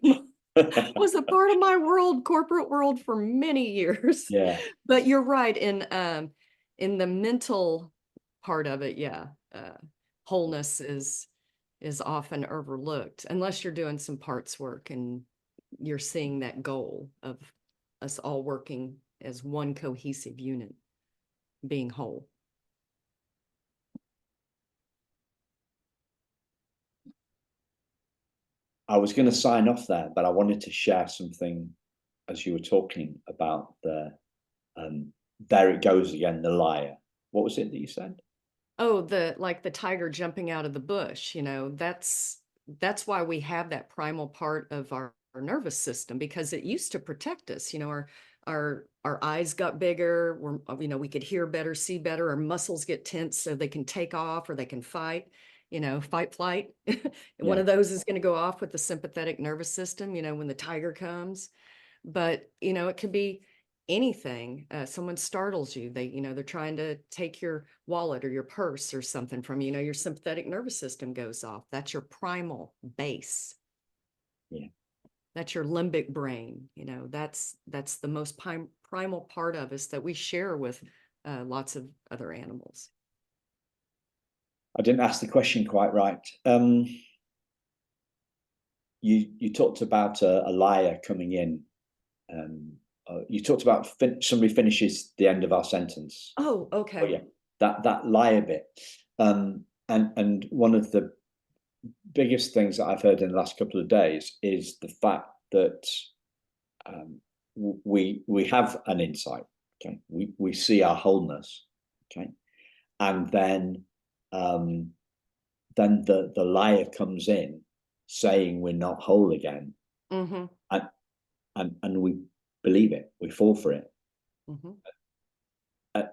my world, corporate world, for many years. Yeah. But you're right, in the mental part of it, yeah. Wholeness is often overlooked unless you're doing some parts work and you're seeing that goal of us all working as one cohesive unit, being whole. I was going to sign off there, but I wanted to share something as you were talking about the there it goes again, the liar. What was it that you said? Oh, the tiger jumping out of the bush, that's why we have that primal part of our nervous system, because it used to protect us. Our eyes got bigger, we could hear better, see better, our muscles get tense so they can take off or they can fight, fight, flight. One of those is going to go off with the sympathetic nervous system, when the tiger comes. But, it could be anything. Someone startles you, they're trying to take your wallet or your purse or something from you, your sympathetic nervous system goes off. That's your primal base. Yeah. That's your limbic brain. That's the most primal part of us that we share with lots of other animals. I didn't ask the question quite right. You talked about a liar coming in. You talked about somebody finishes the end of our sentence. Oh, okay. Oh yeah, that liar bit. And one of the biggest things that I've heard in the last couple of days is the fact that we have an insight. Okay, we see our wholeness. Okay, and then the liar comes in saying we're not whole again, Mm-hmm. and we believe it, we fall for it. Mm-hmm.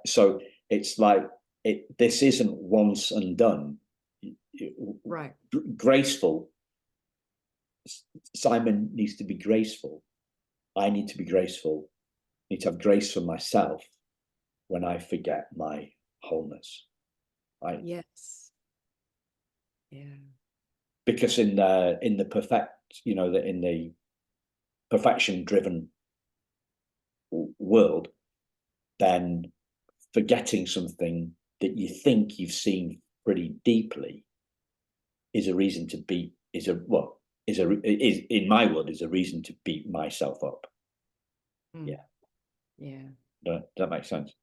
So it's like this isn't once and done. Right. Graceful. Simon needs to be graceful. I need to be graceful. I need to have grace for myself when I forget my wholeness, right? Yes. Yeah. Because in the perfection driven world, then forgetting something that you think you've seen pretty deeply is a reason to beat is in my world is a reason to beat myself up. Yeah. That makes sense.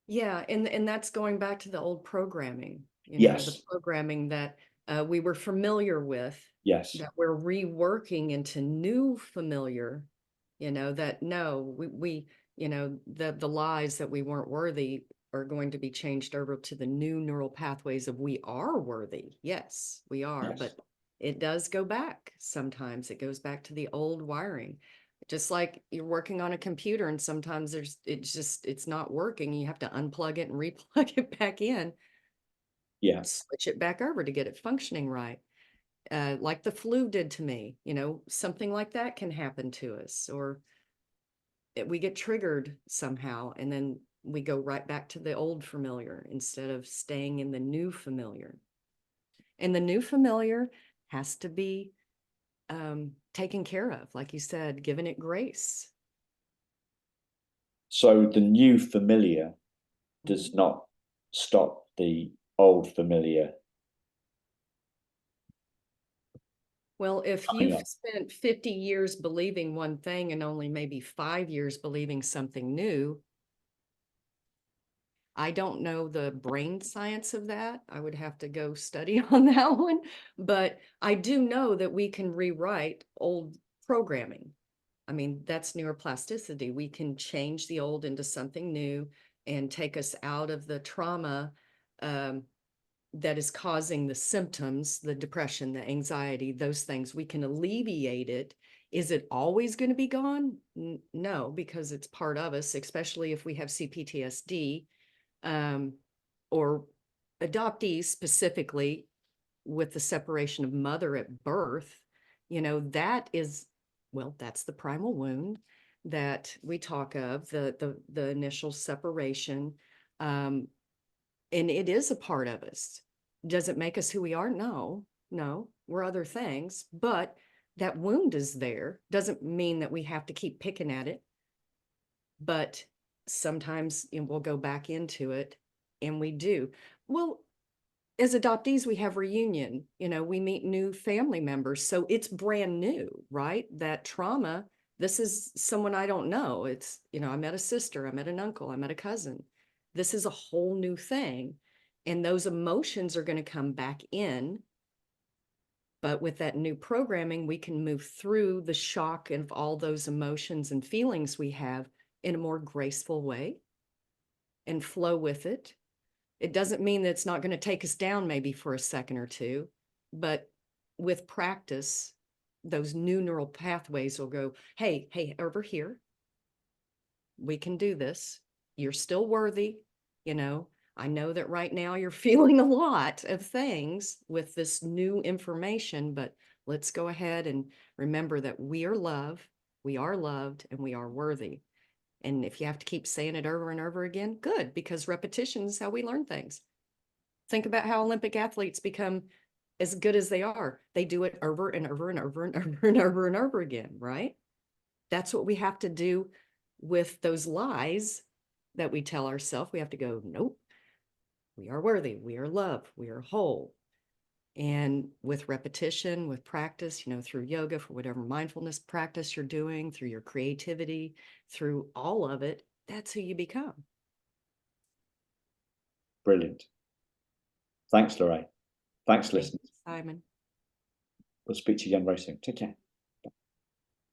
Yeah, and that's going back to the old programming, the Yes. programming that we were familiar with, Yes. that we're reworking into new familiar, that no, we the lies that we weren't worthy are going to be changed over to the new neural pathways of we are worthy. Yes, we are, Yes. but it does go back. Sometimes it goes back to the old wiring. Just like you're working on a computer and sometimes it's not working. You have to unplug it and replug it back in. Yeah. Switch it back over to get it functioning right. Like the flu did to me, something like that can happen to us, or we get triggered somehow and then we go right back to the old familiar instead of staying in the new familiar. And the new familiar has to be taken care of, like you said, giving it grace. So the new familiar does not stop the old familiar. Well, if you've spent 50 years believing one thing and only maybe 5 years believing something new, I don't know the brain science of that. I would have to go study on that one. But I do know that we can rewrite old programming. I mean, that's neuroplasticity. We can change the old into something new and take us out of the trauma that is causing the symptoms, the depression, the anxiety, those things. We can alleviate it. Is it always going to be gone? No, because it's part of us, especially if we have CPTSD. Or adoptees specifically with the separation of mother at birth, that is, well, that's the primal wound that we talk of, the initial separation. And it is a part of us. Does it make us who we are? No, we're other things, but that wound is there. Doesn't mean that we have to keep picking at it, but sometimes we'll go back into it. And we do. Well, as adoptees, we have reunion, we meet new family members. So it's brand new, right? That trauma, this is someone I don't know. It's, I met a sister, I met an uncle, I met a cousin. This is a whole new thing. And those emotions are going to come back in. But with that new programming, we can move through the shock of all those emotions and feelings we have in a more graceful way and flow with it. It doesn't mean that it's not going to take us down maybe for a second or two, but with practice, those new neural pathways will go, hey, over here, we can do this. You're still worthy. I know that right now you're feeling a lot of things with this new information, but let's go ahead and remember that we are love, we are loved, and we are worthy. And if you have to keep saying it over and over again, good, because repetition is how we learn things. Think about how Olympic athletes become as good as they are. They do it over and over and over and over and over and over again, right? That's what we have to do with those lies that we tell ourselves. We have to go, nope, we are worthy, we are loved, we are whole. And with repetition, with practice, through yoga, for whatever mindfulness practice you're doing, through your creativity, through all of it, that's who you become. Brilliant. Thanks, Lorah. Thanks, listeners. Simon. We'll speak to you again very soon. Take care.